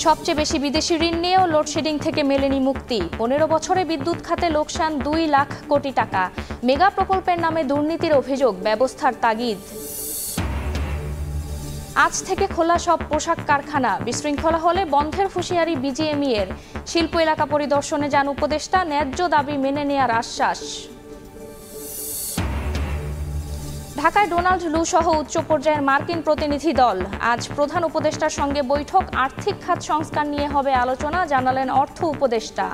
সবচেয়ে বেশি বিদেশি ঋণ নিয়েও লোডশেডিং থেকে মেলেনি মুক্তি। 15 বছরে বিদ্যুৎ খাতে লোকসান 2 লাখ কোটি টাকা। মেগা প্রকল্পের নামে দুর্নীতির অভিযোগ, ব্যবস্থার তাগিদ। আজ থেকে খোলা সব পোশাক কারখানা, বিশৃঙ্খলা হলে বন্ধের হুঁশিয়ারি বিজিএমইএর। শিল্প এলাকা পরিদর্শনে যান উপদেষ্টা, ন্যায্য দাবি মেনে নেয়ার আশ্বাস। ঢাকায় ডোনাল্ড লু সহ উচ্চ পর্যায়ের মার্কিন প্রতিনিধি দল। আজ প্রধান উপদেষ্টার সঙ্গে বৈঠক, আর্থিক খাত সংস্কার নিয়ে হবে আলোচনা, জানালেন অর্থ উপদেষ্টা।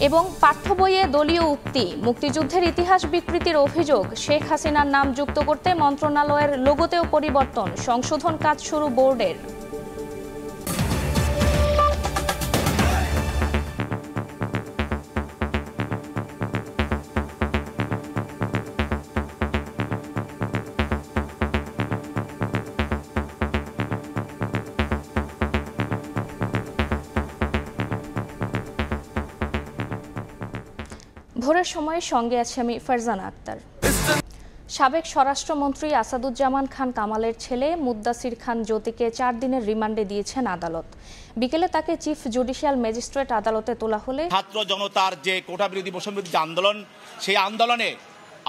এবং পাঠ্য বইয়ে দলীয় উক্তি, মুক্তিযুদ্ধের ইতিহাস বিকৃতির অভিযোগ, শেখ হাসিনার নাম যুক্ত করতে মন্ত্রণালয়ের লোগোতেও পরিবর্তন, সংশোধন কাজ শুরু বোর্ডের। ভোরের সময় সঙ্গে আছে আমি ফারজানা আক্তার। সাবেক স্বরাষ্ট্রমন্ত্রী আসাদুজ্জামান খান কামালের ছেলে মুদ্দাসির খান জ্যোতিকে 4 দিনের রিমান্ডে দিয়েছেন আদালত। বিকেলে তাকে চিফ জুডিশিয়াল ম্যাজিস্ট্রেট আদালতে তোলা হলে ছাত্র জনতার যে কোটা বিরোধী বৈষম্য বিরোধী আন্দোলন, সেই আন্দোলনে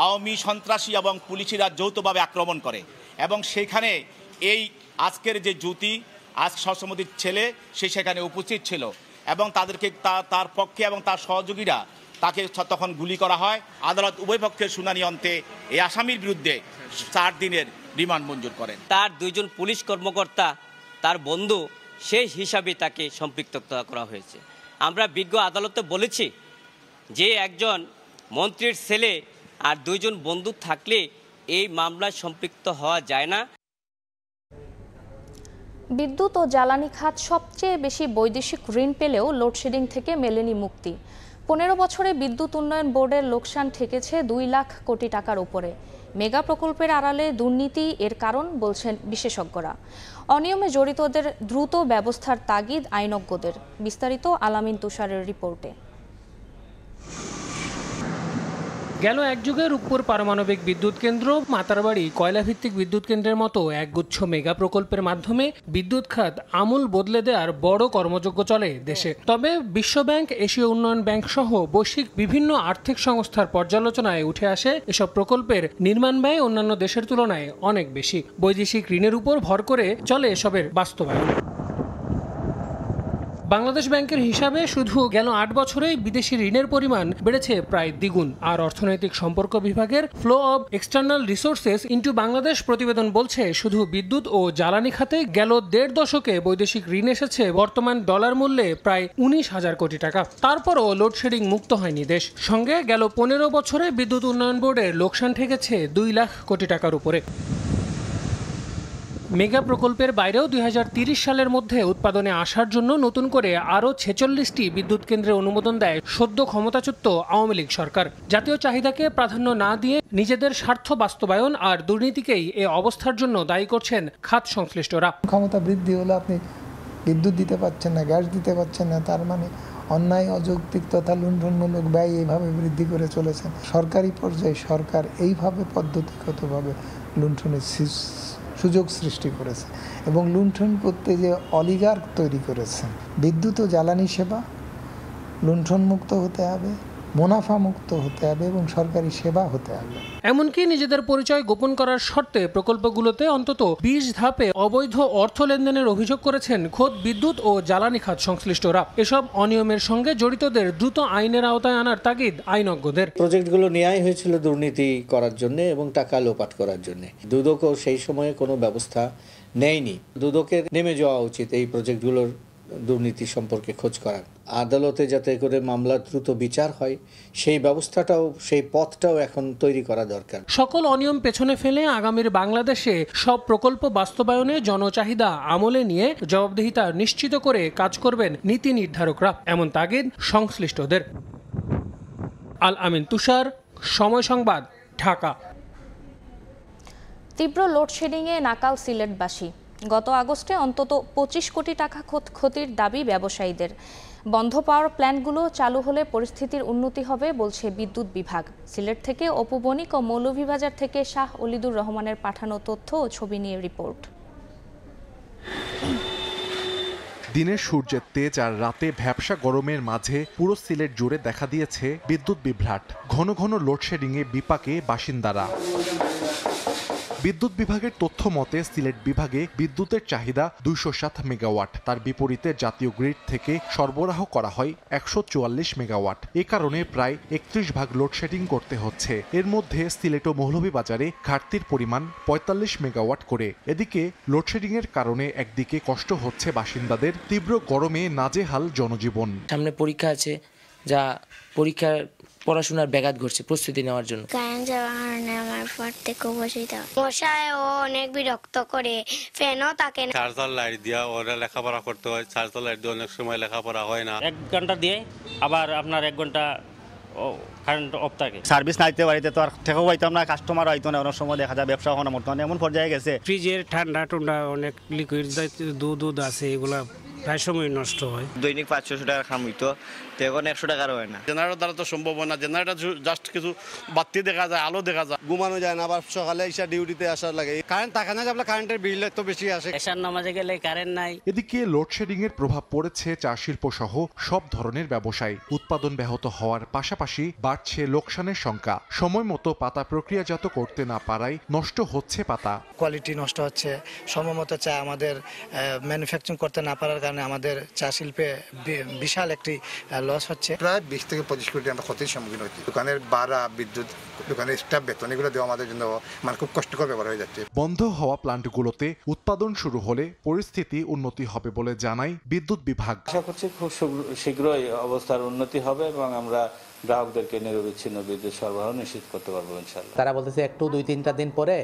আওয়ামী সন্ত্রাসী এবং পুলিশিরা যৌথভাবে আক্রমণ করে এবং সেখানে এই আজকের যে জ্যোতি আজ স্বরাষ্ট্রমন্ত্রীর ছেলে সে সেখানে উপস্থিত ছিল এবং তাদেরকে তার পক্ষে এবং তার সহযোগীরা তাকে তখন গুলি করা হয়। আদালত উভয় পক্ষের শুনানি অন্তে এই আসামির বিরুদ্ধে 4 দিনের রিমান্ড মঞ্জুর করেন। তার 2 জন পুলিশ কর্মকর্তা তার বন্ধু, সেই হিসাবে তাকে সম্পৃক্ত করা হয়েছে। আমরা বিজ্ঞ আদালতে বলেছি যে একজন মন্ত্রীর ছেলে আর 2 জন বন্ধু থাকলে এই মামলায় সম্পৃক্ত হওয়া যায় না। বিদ্যুৎ ও জ্বালানি খাত সবচেয়ে বেশি বৈদেশিক ঋণ পেলেও লোডশেডিং থেকে মেলেনি মুক্তি। 15 বছরে বিদ্যুৎ উন্নয়ন বোর্ডের লোকসান ঠেকেছে 2 লাখ কোটি টাকার উপরে। মেগা প্রকল্পের আড়ালে দুর্নীতি এর কারণ বলছেন বিশেষজ্ঞরা। অনিয়মে জড়িতদের দ্রুত ব্যবস্থার তাগিদ আইনজ্ঞদের। বিস্তারিত আলামিন তুষারের রিপোর্টে। গেল এক যুগে রূপপুর পারমাণবিক বিদ্যুৎ কেন্দ্র, মাতারবাড়ি কয়লাভিত্তিক বিদ্যুৎ কেন্দ্রের মতো একগুচ্ছ মেগা প্রকল্পের মাধ্যমে বিদ্যুৎ খাত আমূল বদলে দেওয়ার বড় কর্মযজ্ঞ চলে দেশে। তবে বিশ্বব্যাংক, এশীয় উন্নয়ন ব্যাংক সহ বৈশ্বিক বিভিন্ন আর্থিক সংস্থার পর্যালোচনায় উঠে আসে এসব প্রকল্পের নির্মাণ ব্যয় অন্যান্য দেশের তুলনায় অনেক বেশি। বৈদেশিক ঋণের উপর ভর করে চলে এসবের বাস্তবায়ন। বাংলাদেশ ব্যাংকের হিসাবে শুধু গেল 8 বছরেই বিদেশি ঋণের পরিমাণ বেড়েছে প্রায় দ্বিগুণ। আর অর্থনৈতিক সম্পর্ক বিভাগের flow of external resources into Bangladesh প্রতিবেদন বলছে, শুধু বিদ্যুৎ ও জ্বালানি খাতে গেল 1.5 দশকে বৈদেশিক ঋণ এসেছে বর্তমান ডলার মূল্যে প্রায় 19,000 কোটি টাকা। তারপরও লোডশেডিং মুক্ত হয়নি দেশ। সঙ্গে গেল 15 বছরে বিদ্যুৎ উন্নয়ন বোর্ডের লোকসান ঠেকেছে 2 লাখ কোটি টাকার উপরে। মেগা প্রকল্পের বাইরেও 2030 সালের মধ্যে উৎপাদনে আসার জন্য নতুন করে আরও 46টি বিদ্যুৎ কেন্দ্রের অনুমোদন দেয় সদ্য ক্ষমতাচ্যুত আওয়ামী লীগ সরকার। জাতীয় চাহিদাকে প্রাধান্য না দিয়ে নিজেদের স্বার্থ বাস্তবায়ন আর দুর্নীতিকেই এ অবস্থার জন্য দায়ী করছেন খাত সংশ্লিষ্টরা। ক্ষমতা বৃদ্ধি হলে আপনি বিদ্যুৎ দিতে পারছেন না, গ্যাস দিতে পারছেন না, তার মানে অন্যায়, অযৌক্তিক তথা লুণ্ঠনমূলক ব্যয় এইভাবে বৃদ্ধি করে চলেছেন। সরকারি পর্যায়ে সরকার এইভাবে পদ্ধতিগতভাবে লুণ্ঠনের সুযোগ সৃষ্টি করেছে এবং লুণ্ঠন করতে যে অলিগার্ক তৈরি করেছেন। বিদ্যুৎ ও জ্বালানি সেবা লুণ্ঠনমুক্ত হতে হবে, মুনাফা মুক্ত হতে হবে এবং সরকারি সেবা হতে হবে। এমনকি নিজেদের পরিচয় গোপন করার শর্তে প্রকল্পগুলোতে অন্তত 20 ধাপে অবৈধ অর্থ লেনদেনের অভিযোগ করেছেন খোদ বিদ্যুৎ ও জ্বালানি খাত সংশ্লিষ্টরা। এসব অনিয়মের সঙ্গে জড়িতদের দ্রুত আইনের আওতায় আনার তাগিদ আইনজ্ঞদের। প্রজেক্টগুলো নেওয়াই হয়েছিল দুর্নীতি করার জন্য এবং টাকা লোপাট করার জন্য। দুদকও সেই সময়ে কোনো ব্যবস্থা নেয়নি। দুদকের নেমে যাওয়া উচিত এই প্রজেক্টগুলোর দুর্নীতি সম্পর্কে খোঁজ করার। আদালতে যাতে করে মামলা দ্রুত বিচার হয় সেই ব্যবস্থাটাও, সেই পথটাও এখন তৈরি করা দরকার। সকল অনিয়ম পেছনে ফেলে আগামীর বাংলাদেশে সব প্রকল্প বাস্তবায়নে জনচাহিদা আমলে নিয়ে জবাবদিহিতা নিশ্চিত করে কাজ করবেন নীতি নির্ধারকরা, এমন তাগিদ সংশ্লিষ্টদের। আল আমিন তুষার, সময় সংবাদ, ঢাকা। তীব্র লোডশেডিংয়ে নাকাল সিলেটবাসী। গত আগস্টে অন্তত 25 কোটি টাকা ক্ষতির দাবি ব্যবসায়ীদের। বন্ধ পাওয়ার প্ল্যান্টগুলো চালু হলে পরিস্থিতির উন্নতি হবে বলছে বিদ্যুৎ বিভাগ। সিলেট থেকে অপু বণিক ও মৌলভীবাজার থেকে শাহ অলিদুর রহমানের পাঠানো তথ্য ও ছবি নিয়ে রিপোর্ট। দিনের সূর্যের তেজ আর রাতে ভ্যাপসা গরমের মাঝে পুরো সিলেট জুড়ে দেখা দিয়েছে বিদ্যুৎ বিভ্রাট। ঘন ঘন লোডশেডিংয়ে বিপাকে বাসিন্দারা। বিদ্যুৎ বিভাগের তথ্য মতে সিলেট বিভাগে বিদ্যুতের চাহিদা 207 মেগাওয়াট। তার বিপরীতে জাতীয় গ্রিড থেকে সরবরাহ করা হয় 144 মেগাওয়াট। এ কারণে প্রায় 31 ভাগ লোডশেডিং করতে হচ্ছে। এর মধ্যে সিলেট ও মৌলভীবাজারে ঘাটতির পরিমাণ 45 মেগাওয়াট করে। এদিকে লোডশেডিংয়ের কারণে একদিকে কষ্ট হচ্ছে বাসিন্দাদের, তীব্র গরমে নাজেহাল জনজীবন। সামনে পরীক্ষা আছে, যা পরীক্ষার পড়াশোনার ব্যাঘাত ঘটছে প্রস্তুতি নেওয়ার জন্য। কারেন্ট যাওয়ার কারণে আমার পড়তে খুব অসুবিধা, মশায় ও অনেক বিরক্ত করে, ফ্যানও থাকে না। চার্জার লাইট দিয়া ওরা লেখাপড়া করতে হয়, চার্জার লাইট দিয়ে অনেক সময় লেখাপড়া হয় না। 1 ঘন্টা দিয়ে আবার আপনার 1 ঘন্টা কারেন্ট অফ থাকে। সার্ভিস নাইতে বাড়িতে তো আর ঠেকেও পাইতাম না, কাস্টমার হইতো না। অনেক সময় দেখা যায় ব্যবসা হওয়া মতন এমন পর্যায়ে গেছে। ফ্রিজের ঠান্ডা টুন্ডা অনেক লিকুইড দুধ আছে, এগুলা প্রায় সময় নষ্ট হয়। দৈনিক 500 টাকা খাম হইতো, এখন 100 টাকার হয় না। জেনারেটর দ্বারা তো সম্ভব হয় না। জেনারেটর জাস্ট কিছু বাতি দেখা যায়, আলো দেখা যায়, ঘুমানো যায় না। আবার সকালে এসে ডিউটিতে আসার লাগে। কারেন্ট থাকে না, যাবলে কারেন্টের বিল তো বেশি আসে। এশার নামাজে গেলে কারেন্ট নাই। এদিকে লোডশেডিং এর প্রভাব পড়েছে চা শিল্প সহ সব ধরনের ব্যবসায়। উৎপাদন ব্যাহত হওয়ার পাশাপাশি বাড়ছে লোকসানের সংখ্যা। সময় মতো পাতা প্রক্রিয়াজাত করতে না পারায় নষ্ট হচ্ছে পাতা, কোয়ালিটি নষ্ট হচ্ছে। সময়মতো চা আমাদের ম্যানুফ্যাকচারিং করতে না পারার কারণে আমাদের চা শিল্পে বিশাল একটি লস হচ্ছে। প্রায় 20 থেকে 25 কোটি আমরা ক্ষতির সম্মুখীন হচ্ছি। দোকানের ভাড়া, বিদ্যুৎ, দোকানের স্টাফ বেতন এগুলো দেওয়া আমাদের জন্য মানে খুব কষ্টকর ব্যাপার হয়ে যাচ্ছে। বন্ধ হওয়া প্লান্টগুলোতে উৎপাদন শুরু হলে পরিস্থিতি উন্নতি হবে বলে জানায় বিদ্যুৎ বিভাগ। আশা করছি খুব শীঘ্রই অবস্থার উন্নতি হবে এবং আমরা গ্রাহকদেরকে নিরবিচ্ছিন্ন বিদ্যুৎ সরবরাহ নিশ্চিত করতে পারবো ইনশাআল্লাহ। তারা বলতেছে একটু 2-3টা দিন পরে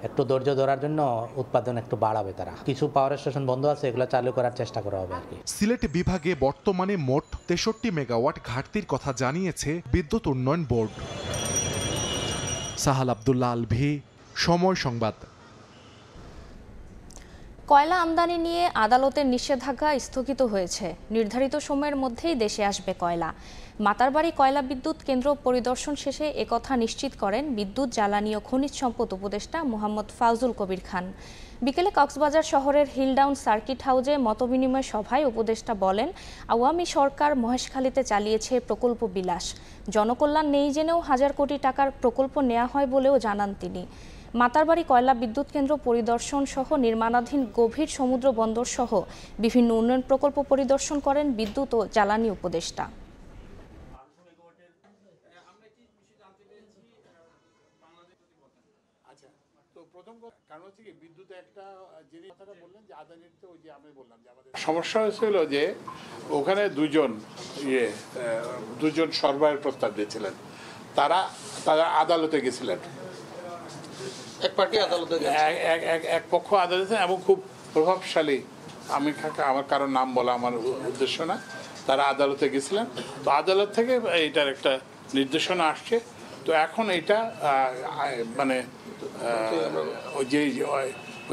একটু ধৈর্য ধরার জন্য উৎপাদন একটু বাড়াবে তারা। কিছু পাওয়ার স্টেশন বন্ধ আছে, এগুলো চালু করার চেষ্টা করা হবে আর কি। সিলেট বিভাগে বর্তমানে মোট 63 মেগাওয়াট ঘাটতির কথা জানিয়েছে বিদ্যুৎ উন্নয়ন বোর্ড। সাহাল আব্দুল্লাহ আলভি, সময় সংবাদ। কয়লা আমদানি নিয়ে আদালতের নিষেধাজ্ঞা স্থগিত হয়েছে। নির্ধারিত সময়ের মধ্যেই দেশে আসবে কয়লা। মাতারবাড়ি কয়লা বিদ্যুৎ কেন্দ্র পরিদর্শন শেষে একথা নিশ্চিত করেন বিদ্যুৎ, জ্বালানি ও খনিজ সম্পদ উপদেষ্টা মোহাম্মদ ফাউজুল কবির খান। বিকেলে কক্সবাজার শহরের হিলডাউন সার্কিট হাউজে মতবিনিময় সভায় উপদেষ্টা বলেন, আওয়ামী সরকার মহেশখালীতে চালিয়েছে প্রকল্প বিলাস। জনকল্যাণ নেই জেনেও হাজার কোটি টাকার প্রকল্প নেওয়া হয় বলেও জানান তিনি। মাতারবাড়ি কয়লা বিদ্যুৎ কেন্দ্র পরিদর্শন সহ নির্মাণাধীন গভীর সমুদ্র বন্দর সহ বিভিন্ন উন্নয়ন প্রকল্প পরিদর্শন করেন বিদ্যুৎ ও জ্বালানি উপদেষ্টা। সমস্যা হয়েছিল যে ওখানে দুজন সরবরাহের প্রস্তাব দিয়েছিলেন, তারা আদালতে গেছিলেন। এক পক্ষ আদালতে এবং খুব প্রভাবশালী, আমার কারোর নাম বলা আমার উদ্দেশ্য না, তারা আদালতে গেছিলেন। তো আদালত থেকে এইটার একটা নির্দেশনা আসছে। তো এখন এটা মানে ওই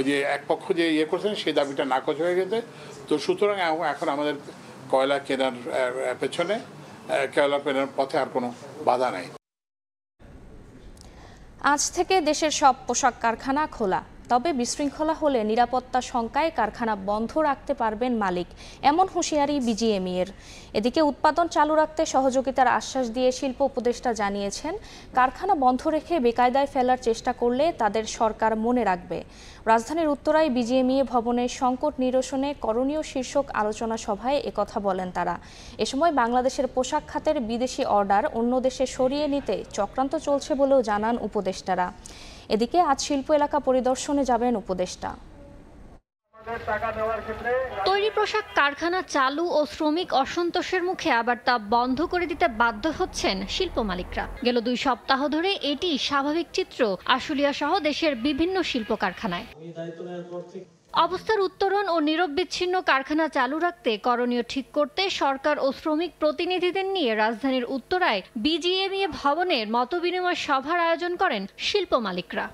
যে এক পক্ষ যে ইয়ে করছেন সেই দাবিটা নাকচ হয়ে গেছে। তো সুতরাং এখন আমাদের কয়লা কেনার পেছনে, কয়লা কেনার পথে আর কোনো বাধা নাই। আজ থেকে দেশের সব পোশাক কারখানা খোলা, তবে বিশৃঙ্খলা হলে নিরাপত্তা শঙ্কায় কারখানা বন্ধ রাখতে পারবেন মালিক, এমন হুঁশিয়ারি বিজিএমইএর। এদিকে উৎপাদন চালু রাখতে সহযোগিতার আশ্বাস দিয়ে শিল্প উপদেষ্টা জানিয়েছেন, কারখানা বন্ধ রেখে বেকায়দায় ফেলার চেষ্টা করলে তাদের সরকার মনে রাখবে। রাজধানীর উত্তরায় বিজিএমইএ ভবনে সংকট নিরসনে করণীয় শীর্ষক আলোচনা সভায় একথা বলেন তারা। এ সময় বাংলাদেশের পোশাক খাতের বিদেশি অর্ডার অন্য দেশে সরিয়ে নিতে চক্রান্ত চলছে বলেও জানান উপদেষ্টারা। এদিকে আজ শিল্প এলাকা পরিদর্শনে যাবেন উপদেষ্টা। তৈরি পোশাক কারখানা চালু ও শ্রমিক অসন্তোষের মুখে আবার তা বন্ধ করে দিতে বাধ্য হচ্ছেন শিল্প মালিকরা। গেল 2 সপ্তাহ ধরে এটি স্বাভাবিক চিত্র আশুলিয়া সহ দেশের বিভিন্ন শিল্প কারখানায়। অবস্থার উত্তরণ ও নীরব বিচ্ছিন্ন কারখানা চালু রাখতে করণীয় ঠিক করতে সরকার ও শ্রমিক প্রতিনিধিদের নিয়ে রাজধানীর উত্তরায় বিজিএমইএ ভবনের মতবিনিময় সভার আয়োজন করেন শিল্প মালিকরা।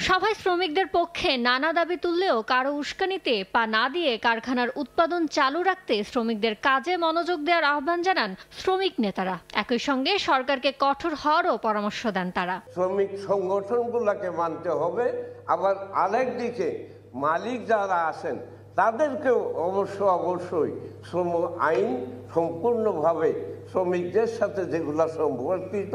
সভায় শ্রমিকদের পক্ষে নানা দাবি তুললেও কারো উস্কানিতে পা না দিয়ে কারখানার উৎপাদন চালু রাখতে শ্রমিকদের কাজে মনোযোগ দেওয়ার আহ্বান জানান শ্রমিক নেতারা। একই সঙ্গে সরকারকে কঠোর হওয়ারও পরামর্শ দেন তারা। শ্রমিক সংগঠনগুলোকে মানতে হবে, আবার আরেক দিকে মালিক যারা আছেন তাদেরকেও অবশ্যই শ্রম আইন সম্পূর্ণভাবে শ্রমিকদের সাথে যেগুলো সম্পর্কিত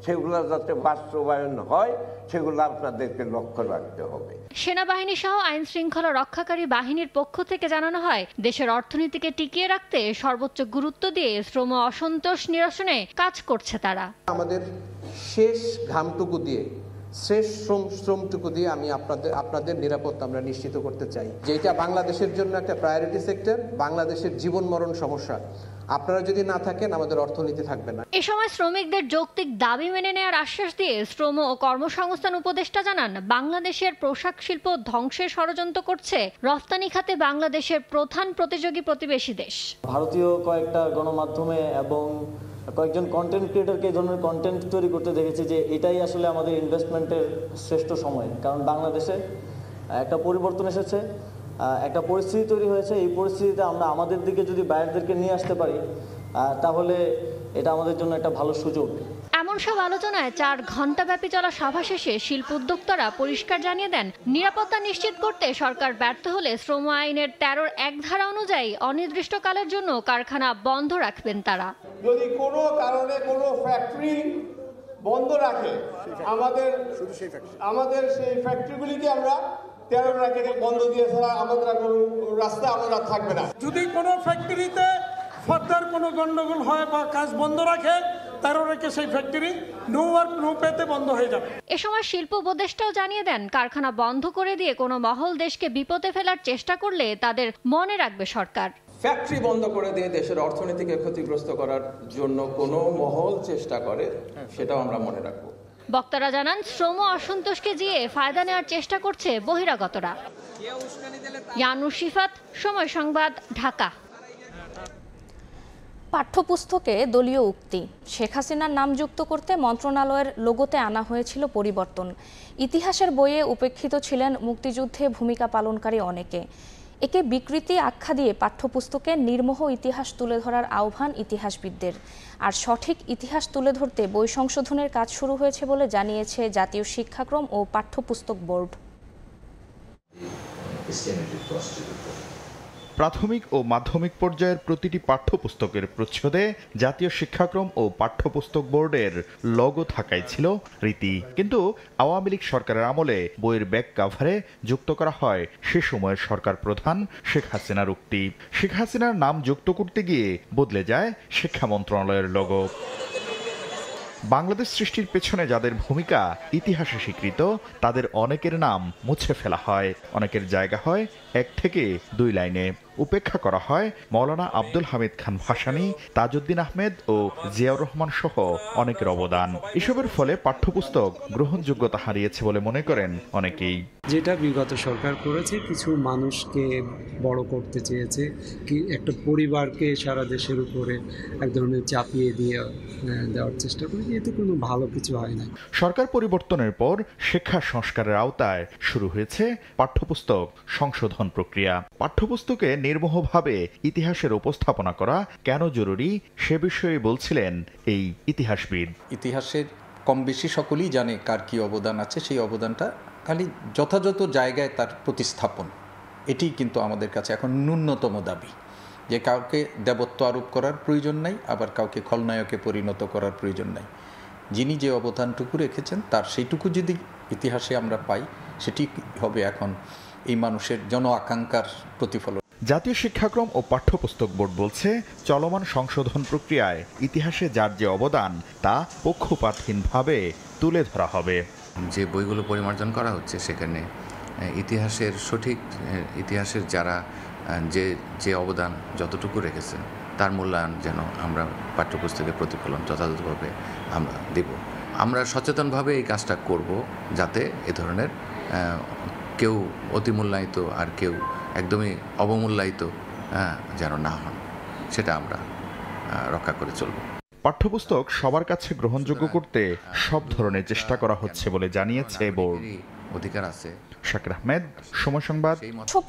সেগুলো যাতে বাস্তবায়ন হয় সেগুলো আপনাদেরকে লক্ষ্য রাখতে হবে। সেনাবাহিনী সহ আইন শৃঙ্খলা রক্ষাকারী বাহিনীর পক্ষ থেকে জানানো হয়, দেশের অর্থনীতিকে টিকিয়ে রাখতে সর্বোচ্চ গুরুত্ব দিয়ে শ্রম অসন্তোষ নিরসনে কাজ করছে তারা। আমাদের শেষ ঘামটুকু দিয়ে, শেষ শ্রমটুকু দিয়ে আমি আপনাদের নিরাপত্তা আমরা নিশ্চিত করতে চাই, যেটা বাংলাদেশের জন্য একটা প্রায়োরিটি সেক্টর, বাংলাদেশের জীবন মরণ সমস্যা। আপনারা যদি না থাকেন আমাদের অর্থনীতি থাকবে না। এ সময় শ্রমিকদের যৌক্তিক দাবি মেনে নেওয়ার আশ্বাস দিয়ে শ্রম ও কর্মসংস্থান উপদেষ্টা জানান, বাংলাদেশের পোশাক শিল্প ধ্বংসের ষড়যন্ত্র করছে রফতানি খাতে বাংলাদেশের প্রধান প্রতিযোগী প্রতিবেশী দেশ। ভারতীয় কয়েকটা গণমাধ্যমে এবং কয়েকজন কন্টেন্ট ক্রিয়েটরকে এই ধরনের কন্টেন্ট তৈরি করতে দেখেছি যে এটাই আসলে আমাদের ইনভেস্টমেন্টের শ্রেষ্ঠ সময়, কারণ বাংলাদেশে একটা পরিবর্তন এসেছে, একটা পরিস্থিতি তৈরি হয়েছে। এই পরিস্থিতিতে আমরা আমাদের দিকে যদি বাইরেদেরকে নিয়ে আসতে পারি তাহলে এটা আমাদের জন্য একটা ভালো সুযোগ। এমন সব আলোচনায় 4 ঘণ্টাব্যাপী চলা সভা শেষে শিল্প উদ্যোক্তারা পরিষ্কার জানিয়ে দেন, নিরাপত্তা নিশ্চিত করতে সরকার ব্যর্থ হলে শ্রম আইনের 13 এক ধারা অনুযায়ী অনির্দিষ্টকালের জন্য কারখানা বন্ধ রাখবেন তারা। যদি কোনো কারণে কোনো ফ্যাক্টরি বন্ধ রাখে, আমাদের সেই ফ্যাক্টরিগুলিকে আমরা 13 রাখে বন্ধ দিয়ে ছাড়া আমাদের কোনো রাস্তা আমরা থাকবে না। যদি কোনো ফ্যাক্টরিতে ফার্দার কোনো গন্ডগোল হয় বা কাজ বন্ধ রাখে, 13 রেখে সেই ফ্যাক্টরি নো ওয়ার্ক নো পেতে বন্ধ হয়ে যাবে। এ সময় শিল্প উপদেষ্টাও জানিয়ে দেন, কারখানা বন্ধ করে দিয়ে কোনো মহল দেশকে বিপদে ফেলার চেষ্টা করলে তাদের মনে রাখবে সরকার। ফ্যাক্টরি বন্ধ করে দিয়ে দেশের অর্থনীতিকে ক্ষতিগ্রস্ত করার জন্য কোনো মহল চেষ্টা করে, সেটাও আমরা মনে রাখবো। বক্তারা জানান, শ্রম অসন্তোষকে জিয়ে ফায়দা নেওয়ার চেষ্টা করছে বহিরাগতরা। ইয়ানুস শিফাত, সময় সংবাদ, ঢাকা। পাঠ্যপুস্তকে দলীয় উক্তি, শেখ হাসিনার নাম যুক্ত করতে মন্ত্রণালয়ের লোগোতে আনা হয়েছিল পরিবর্তন। ইতিহাসের বইয়ে উপেক্ষিত ছিলেন মুক্তিযুদ্ধে ভূমিকা পালনকারী অনেকে। একে বিকৃতি আখ্যা দিয়ে পাঠ্যপুস্তকে নির্মোহ ইতিহাস তুলে ধরার আহ্বান ইতিহাসবিদদের। আর সঠিক ইতিহাস তুলে ধরতে বই সংশোধনের কাজ শুরু হয়েছে বলে জানিয়েছে জাতীয় শিক্ষাক্রম ও পাঠ্যপুস্তক বোর্ড। প্রাথমিক ও মাধ্যমিক পর্যায়ের প্রতিটি পাঠ্যপুস্তকের প্রচ্ছদে জাতীয় শিক্ষাক্রম ও পাঠ্যপুস্তক বোর্ডের লোগো থাকাই ছিল রীতি, কিন্তু আওয়ামী লীগ সরকারের আমলে বইয়ের ব্যাক কাভারে যুক্ত করা হয় সে সময়ের সরকার প্রধান শেখ হাসিনার উক্তি। শেখ হাসিনার নাম যুক্ত করতে গিয়ে বদলে যায় শিক্ষা মন্ত্রণালয়ের লোগো। বাংলাদেশ সৃষ্টির পেছনে যাদের ভূমিকা ইতিহাসে স্বীকৃত, তাদের অনেকের নাম মুছে ফেলা হয়, অনেকের জায়গা হয় 1 থেকে 2 লাইনে। উপেক্ষা করা হয় মৌলানা আব্দুল হামিদ খান ভাসানী, তাজউদ্দিন আহমেদ ও জিয়াউর রহমান সহ অনেকের অবদান। এসবের ফলে পাঠ্যপুস্তক গ্রহণযোগ্যতা হারিয়েছে বলে মনে করেন অনেকেই। যেটা বিগত সরকার করেছে, কিছু মানুষকে বড় করতে চেয়েছে, কি একটা পরিবারকে সারা দেশের উপরে এক ধরনের চাপিয়ে দেওয়ার চেষ্টা করে, এতে কোনো ভালো কিছু হয় না। সরকার পরিবর্তনের পর শিক্ষা সংস্কারের আওতায় শুরু হয়েছে পাঠ্যপুস্তক সংশোধন প্রক্রিয়া। পাঠ্যপুস্তকে নির্মোহভাবে ইতিহাসের উপস্থাপনা করা কেন জরুরি সে বিষয়ে বলছিলেন এই ইতিহাসবিদ। ইতিহাসের কম বেশি সকলেই জানে কার কি অবদান আছে, সেই অবদানটা খালি যথাযথ জায়গায় তার প্রতিস্থাপন, এটি কিন্তু আমাদের কাছে এখন ন্যূনতম দাবি। যে কাউকে দেবত্ব আরোপ করার প্রয়োজন নাই, আবার কাউকে খলনায়কে পরিণত করার প্রয়োজন নাই। যিনি যে অবদানটুকু রেখেছেন তার সেইটুকু যদি ইতিহাসে আমরা পাই, সেটি হবে এখন এই মানুষের জন আকাঙ্ক্ষার প্রতিফলন। জাতীয় শিক্ষাক্রম ও পাঠ্যপুস্তক বোর্ড বলছে, চলমান সংশোধন প্রক্রিয়ায় ইতিহাসে যার যে অবদান তা পক্ষপাতহীনভাবে তুলে ধরা হবে। যে বইগুলো পরিমার্জন করা হচ্ছে সেখানে ইতিহাসের সঠিক ইতিহাসের যারা যে অবদান যতটুকু রেখেছেন তার মূল্যায়ন যেন আমরা পাঠ্যপুস্তকের প্রতিফলন যথাযথভাবে আমরা দেব। আমরা সচেতনভাবে এই কাজটা করব, যাতে এ ধরনের কেউ অতিমূল্যায়িত আর কেউ একদমই অবমূল্যায়িত যেন না হন, সেটা আমরা রক্ষা করে চলব। পাঠ্যপুস্তক সবার কাছে গ্রহণযোগ্য করতে সব ধরনের চেষ্টা করা হচ্ছে বলে জানিয়েছে বোর্ড। অধিকার আছে। শাকির আহমেদ, সময় সংবাদ।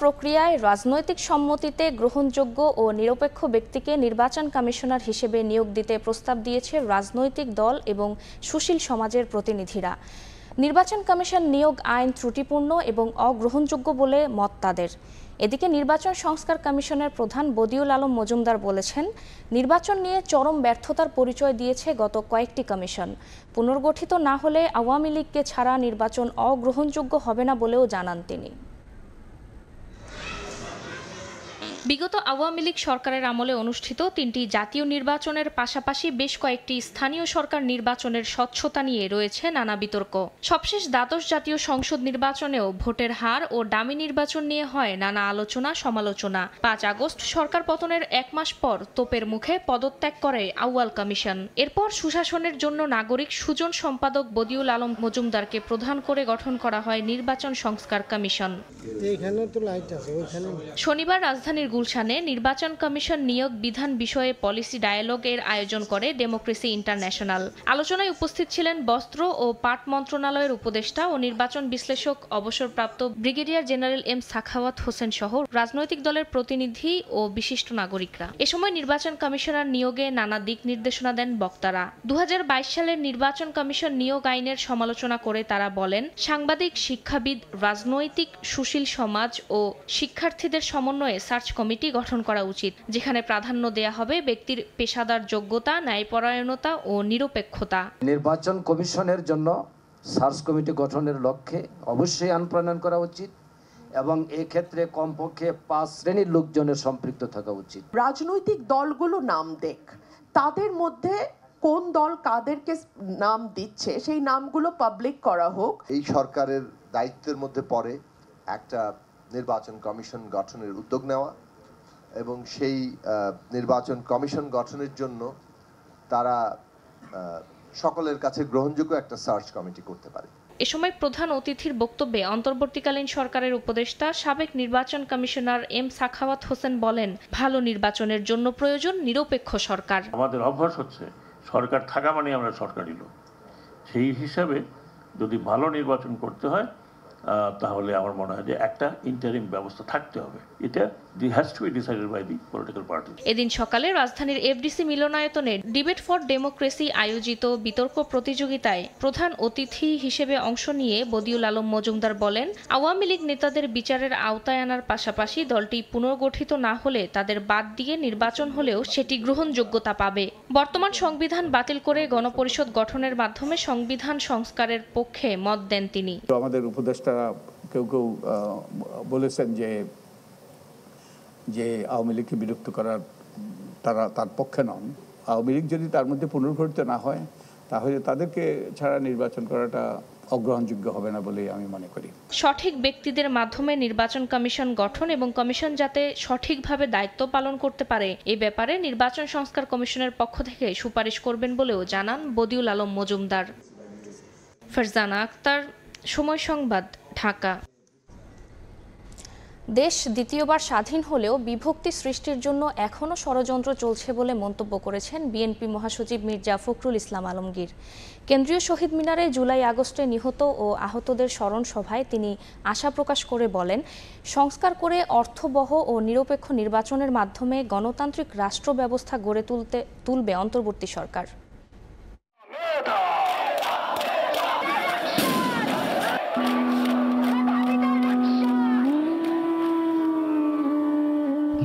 প্রক্রিয়ায় রাজনৈতিক সম্মতিতে গ্রহণযোগ্য ও নিরপেক্ষ ব্যক্তিকে নির্বাচন কমিশনার হিসেবে নিয়োগ দিতে প্রস্তাব দিয়েছে রাজনৈতিক দল এবং সুশীল সমাজের প্রতিনিধিরা। নির্বাচন কমিশন নিয়োগ আইন ত্রুটিপূর্ণ এবং অগ্রহণযোগ্য বলে মত তাদের। এদিকে নির্বাচন সংস্কার কমিশনের প্রধান বদিউল আলম মজুমদার বলেছেন, নির্বাচন নিয়ে চরম ব্যর্থতার পরিচয় দিয়েছে গত কয়েকটি কমিশন। পুনর্গঠিত না হলে আওয়ামী লীগকে ছাড়া নির্বাচন অগ্রহণযোগ্য হবে না বলেও জানান তিনি। বিগত আওয়ামী লীগ সরকারের আমলে অনুষ্ঠিত 3টি জাতীয় নির্বাচনের পাশাপাশি বেশ কয়েকটি স্থানীয় সরকার নির্বাচনের স্বচ্ছতা নিয়ে রয়েছে নানা বিতর্ক। সবশেষ দ্বাদশ জাতীয় সংসদ নির্বাচনেও ভোটের হার ও ডামি নির্বাচন নিয়ে হয় নানা আলোচনা সমালোচনা। 5 আগস্ট সরকার পতনের 1 মাস পর তোপের মুখে পদত্যাগ করে আউয়াল কমিশন। এরপর সুশাসনের জন্য নাগরিক সুজন সম্পাদক বদিউল আলম মজুমদারকে প্রধান করে গঠন করা হয় নির্বাচন সংস্কার কমিশন। শনিবার রাজধানীর গুলশানে নির্বাচন কমিশন নিয়োগ বিধান বিষয়ে পলিসি ডায়ালগ এর আয়োজন করে ডেমোক্রেসি ইন্টারন্যাশনাল। আলোচনায় উপস্থিত ছিলেন বস্ত্র ও পাট মন্ত্রণালয়ের উপদেষ্টা ও নির্বাচন বিশ্লেষক অবসরপ্রাপ্ত brigadier general M Sakhawat Hossain সহ রাজনৈতিক দলের প্রতিনিধি ও বিশিষ্ট নাগরিকরা। এ সময় নির্বাচন কমিশনার নিয়োগে নানা দিক নির্দেশনা দেন বক্তারা। 2022 সালের নির্বাচন কমিশন নিয়োগ আইনের সমালোচনা করে তারা বলেন, সাংবাদিক, শিক্ষাবিদ, রাজনৈতিক, সুশীল সমাজ ও শিক্ষার্থীদের সমন্বয়ে সার্চ কমিটি গঠন করা উচিত, যেখানে প্রাধান্য দেয়া হবে ব্যক্তির পেশাদার যোগ্যতা, ন্যায়পরায়ণতা ও নিরপেক্ষতা। নির্বাচন কমিশনের জন্য সার্চ কমিটি গঠনের লক্ষ্যে অবশ্যই আইন প্রণয়ন করা উচিত এবং এই ক্ষেত্রে কমপক্ষে 5 শ্রেণীর লোকজনের সম্পৃক্ত থাকা উচিত। রাজনৈতিক দলগুলো নাম দেখ, তাদের মধ্যে কোন দল কাদেরকে নাম দিচ্ছে সেই নামগুলো পাবলিক করা হোক। এই সরকারের দায়িত্বের মধ্যে পড়ে একটা নির্বাচন কমিশন গঠনের উদ্যোগ নেওয়া এবং সেই নির্বাচন কমিশন গঠনের জন্য তারা সকলের কাছে গ্রহণযোগ্য একটা সার্চ কমিটি করতে পারে। এ সময় প্রধান অতিথির বক্তব্যে অন্তর্বর্তীকালীন সরকারের উপদেষ্টা সাবেক নির্বাচন কমিশনার এম সাখাওয়াত হোসেন বলেন, ভালো নির্বাচনের জন্য প্রয়োজন নিরপেক্ষ সরকার। আমাদের অভ্যাস হচ্ছে সরকার থাকা মানে আমরা সরকারি লোক। সেই হিসাবে যদি ভালো নির্বাচন করতে হয় তাহলে আমার মনে হয় যে একটা ইন্টারিম ব্যবস্থা থাকতে হবে। এটা has to be decided by the political party. এদিন সকালে রাজধানীর এফডিসি মিলনায়তনে ডিবেট ফর ডেমোক্রেসি আয়োজিত বিতর্ক প্রতিযোগিতায় প্রধান অতিথি হিসেবে অংশ নিয়ে বদিউল আলম মজুমদার বলেন, আওয়ামী লীগ নেতাদের বিচারের আওতায় আনার পাশাপাশি দলটি পুনর্গঠিত না হলে তাদের বাদ দিয়ে নির্বাচন হলেও সেটি গ্রহণযোগ্যতা পাবে। বর্তমান সংবিধান বাতিল করে গণপরিষদ গঠনের মাধ্যমে সংবিধান সংস্কারের পক্ষে মত দেন তিনি। আমাদের উপদেষ্টারা কেউ কেউ বলেছেন যে আওয়ামী লীগকে বিরক্ত করার তার পক্ষে নন। আওয়ামী লীগ যদি তার মধ্যে পুনর্গঠিত না হয় তাহলে তাদেরকে ছাড়া নির্বাচন করাটা অগ্রহণযোগ্য হবে না বলে আমি মনে করি। সঠিক ব্যক্তিদের মাধ্যমে নির্বাচন কমিশন গঠন এবং কমিশন যাতে সঠিকভাবে দায়িত্ব পালন করতে পারে এই ব্যাপারে নির্বাচন সংস্কার কমিশনের পক্ষ থেকে সুপারিশ করবেন বলেও জানান বদিউল আলম মজুমদার। ফারজানা আক্তার, সময় সংবাদ, ঢাকা। দেশ দ্বিতীয়বার স্বাধীন হলেও বিভক্তি সৃষ্টির জন্য এখনও ষড়যন্ত্র চলছে বলে মন্তব্য করেছেন বিএনপি মহাসচিব মির্জা ফখরুল ইসলাম আলমগীর। কেন্দ্রীয় শহীদ মিনারে জুলাই আগস্টে নিহত ও আহতদের স্মরণ সভায় তিনি আশা প্রকাশ করে বলেন, সংস্কার করে অর্থবহ ও নিরপেক্ষ নির্বাচনের মাধ্যমে গণতান্ত্রিক রাষ্ট্র ব্যবস্থা গড়ে তুলবে অন্তর্বর্তী সরকার।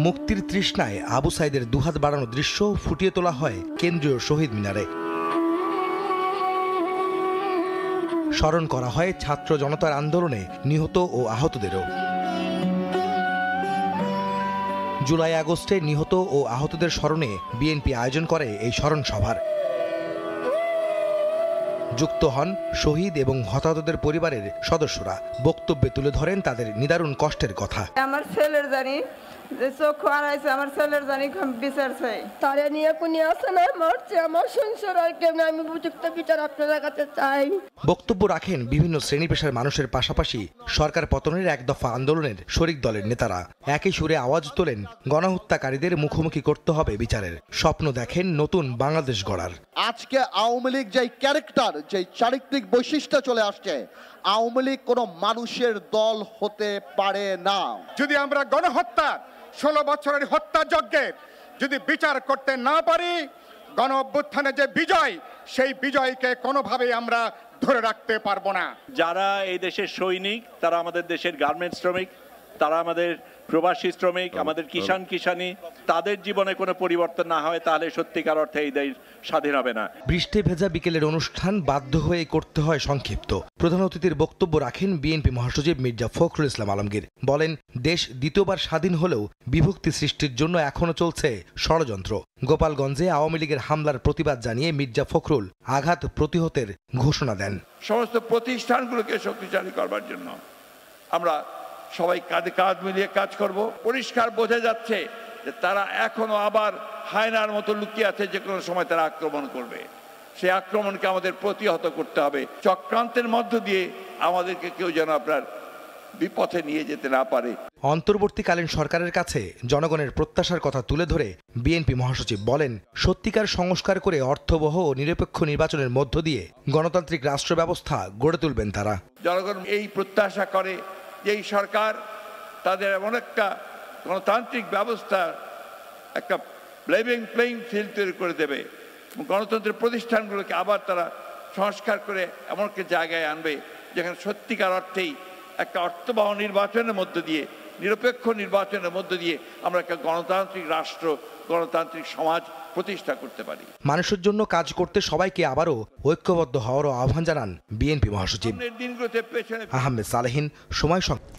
মুক্তির তৃষ্ণায় আবু সাইদের দুহাত বাড়ানো দৃশ্য ফুটিয়ে তোলা হয় কেন্দ্রীয় শহীদ মিনারে। স্মরণ করা হয় ছাত্র জনতার আন্দোলনে নিহত ও আহতদেরও। জুলাই আগস্টে নিহত ও আহতদের স্মরণে বিএনপি আয়োজন করে এই স্মরণ সভার। যুক্ত হন শহীদ এবং হতাহতদের পরিবারের সদস্যরা। বক্তব্যে তুলে ধরেন তাদের নিদারুণ কষ্টের কথা। আমার ছেলের জানি যে চোখ হারাইছে, আমার ছেলের জানি বিচার চাই, তারে নিয়ে কোনি আছে না মরছে, আমার সংসার আর কেউ না, আমি উপযুক্ত বিচার আপনার কাছে চাই। বক্তব্য রাখেন বিভিন্ন শ্রেণী পেশার মানুষের পাশাপাশি সরকার পতনের এক দফা আন্দোলনের শরিক দলের নেতারা। একই সুরে আওয়াজ তোলেন, গণহত্যাকারীদের মুখোমুখি করতে হবে বিচারের। স্বপ্ন দেখেন নতুন বাংলাদেশ গড়ার। আজকে আওয়ামী লীগ যেই ক্যারেক্টার, যেই চারিত্রিক বৈশিষ্ট্য চলে আসছে, আওয়ামী লীগ কোনো মানুষের দল হতে পারে না। যদি আমরা গণহত্যা 16 বছরের হত্যাযজ্ঞের যদি বিচার করতে না পারি, গণ অভ্যুত্থানে যে বিজয়, সেই বিজয়কে কোনোভাবেই আমরা ধরে রাখতে পারবো না। যারা এই দেশের সৈনিক, তারা আমাদের দেশের গার্মেন্টস শ্রমিক, তারা আমাদের প্রবাসী শ্রমিক, আমাদের কিষানি, তাদের জীবনে কোনো পরিবর্তন না হয় তাহলে সত্যিকার অর্থে এই দেশ স্বাধীন হবে না। বৃষ্টি ভেজা বিকেলের অনুষ্ঠান বাধ্য হয়ে করতে হয় সংক্ষিপ্ত। প্রধান অতিথির বক্তব্য রাখেন বিএনপি মহাসচিব মির্জা ফখরুল ইসলাম আলমগীর। বলেন, দেশ দ্বিতীয়বার স্বাধীন হলেও বিভক্তি সৃষ্টির জন্য এখনো চলছে ষড়যন্ত্র। গোপালগঞ্জে আওয়ামী লীগের হামলার প্রতিবাদ জানিয়ে মির্জা ফখরুল আঘাত প্রতিহতের ঘোষণা দেন। সমস্ত প্রতিষ্ঠানগুলোকে শক্তিশালী করবার জন্য আমরা সবাই কাঁধে কাঁধ মিলিয়ে কাজ করব। পরিষ্কার বোঝা যাচ্ছে যে তারা এখনো আবার হায়নার মতো লুকিয়ে আছে, যে কোনো সময় তারা আক্রমণ করবে। সেই আক্রমণকে আমাদের প্রতিহত করতে হবে। চক্রান্তের মধ্য দিয়ে আমাদেরকে কেউ যেন আপনার বিপথে নিয়ে যেতে না পারে। অন্তর্বর্তীকালীন সরকারের কাছে জনগণের প্রত্যাশার কথা তুলে ধরে বিএনপি মহাসচিব বলেন, সত্যিকার সংস্কার করে অর্থবহ ও নিরপেক্ষ নির্বাচনের মধ্য দিয়ে গণতান্ত্রিক রাষ্ট্র ব্যবস্থা গড়ে তুলবেন তারা। জনগণ এই প্রত্যাশা করে যে এই সরকার তাদের এমন একটা গণতান্ত্রিক ব্যবস্থা, একটা লেভেল প্লেইং ফিল্ড তৈরি করে দেবে। গণতন্ত্রের প্রতিষ্ঠানগুলোকে আবার তারা সংস্কার করে এমন একটা জায়গায় আনবে যেখানে সত্যিকার অর্থেই একটা অর্থবহ নির্বাচনের মধ্য দিয়ে, নিরপেক্ষ নির্বাচনের মধ্য দিয়ে আমরা একটা গণতান্ত্রিক রাষ্ট্র, গণতান্ত্রিক সমাজ প্রতিষ্ঠা করতে পারি। মানুষের জন্য কাজ করতে সবাইকে আবারও ঐক্যবদ্ধ হওয়ারও আহ্বান জানান বিএনপি মহাসচিব। আহমেদ সালেহিন, সময় সংবাদ।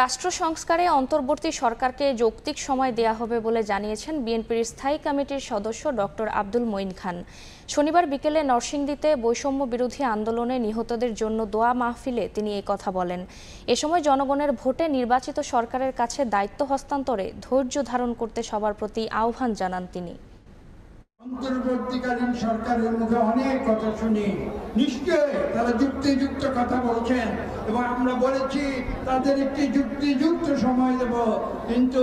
রাষ্ট্র সংস্কারে অন্তর্বর্তী সরকারকে যৌক্তিক সময় দেয়া হবে বলে জানিয়েছেন বিএনপির স্থায়ী কমিটির সদস্য ডক্টর আব্দুল মঈন খান। শনিবার বিকেলে নরসিংদীতে বৈষম্য বিরোধী আন্দোলনে নিহতদের জন্য দোয়া মাহফিলে তিনি এই কথা বলেন। এ সময় জনগণের ভোটে নির্বাচিত সরকারের কাছে দায়িত্ব হস্তান্তরে ধৈর্য ধারণ করতে সবার প্রতি আহ্বান জানান তিনি। অন্তর্বর্তীকালীন সরকারের মুখে অনেক কথা শুনি, নিশ্চয়ই তারা যুক্তিযুক্ত কথা বলছেন এবং আমরা বলেছি তাদের একটি যুক্তিযুক্ত সময় দেব, কিন্তু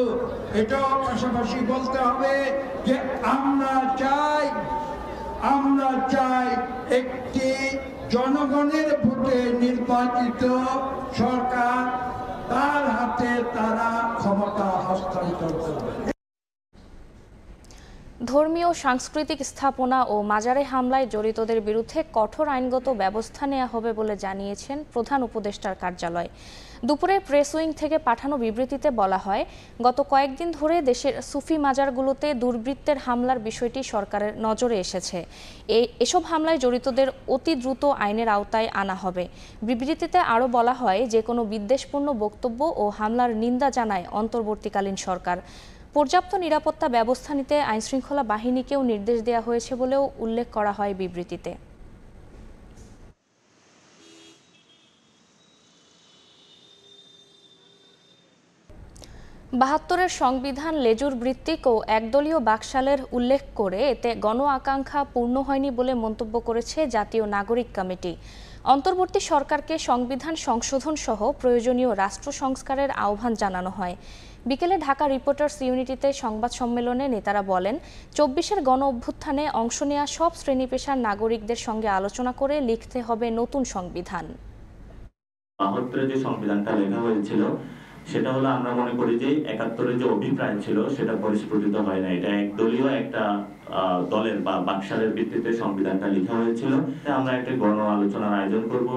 এটাও পাশাপাশি বলতে হবে যে আমরা চাই একটি জনগণের ভোটে নির্বাচিত সরকার, তার হাতে তারা ক্ষমতা হস্তান্তর করবে। ধর্মীয় সাংস্কৃতিক স্থাপনা ও মাজারে হামলায় জড়িতদের বিরুদ্ধে কঠোর আইনগত ব্যবস্থা নেওয়া হবে বলে জানিয়েছেন প্রধান উপদেষ্টার কার্যালয়। দুপুরে প্রেস উইং থেকে পাঠানো বিবৃতিতে বলা হয়, গত কয়েকদিন ধরে দেশের সুফি মাজারগুলোতে দুর্বৃত্তের হামলার বিষয়টি সরকারের নজরে এসেছে। এসব হামলায় জড়িতদের অতি দ্রুত আইনের আওতায় আনা হবে। বিবৃতিতে আরও বলা হয়, যে কোনো বিদ্বেষপূর্ণ বক্তব্য ও হামলার নিন্দা জানায় অন্তর্বর্তীকালীন সরকার। পর্যাপ্ত নিরাপত্তা ব্যবস্থা নিতে আইনশৃঙ্খলা বাহিনীকেও নির্দেশ দেওয়া হয়েছে বলেও উল্লেখ করা হয় বিবৃতিতে। ৭২-এর সংবিধান লেজুর ভিত্তিক ও একদলীয় বাকশালের উল্লেখ করে এতে গণ আকাঙ্ক্ষা পূর্ণ হয়নি বলে মন্তব্য করেছে জাতীয় নাগরিক কমিটি। অন্তর্বর্তী সরকারকে সংবিধান সংশোধন সহ প্রয়োজনীয় রাষ্ট্র সংস্কারের আহ্বান জানানো হয়। বিকেলে ঢাকা রিপোর্টার্স ইউনিটিতে সংবাদ সম্মেলনে নেতারা বলেন, ২৪-এর গণ অভ্যুত্থানে অংশ নেওয়া সব শ্রেণী পেশার নাগরিকদের সঙ্গে আলোচনা করে লিখতে হবে নতুন সংবিধান। ৭২-এ যে সংবিধানটা লেখা হয়েছিল সেটা হলো, আমরা মনে করি যে ৭১-এর যে অভিপ্রায় ছিল সেটা পরিস্ফুটিত হয় না। এটা একদলীয় একটা দলের বা বাকশালের ভিত্তিতে সংবিধানটা লেখা হয়েছিল। আমরা একটা গণ আলোচনার আয়োজন করব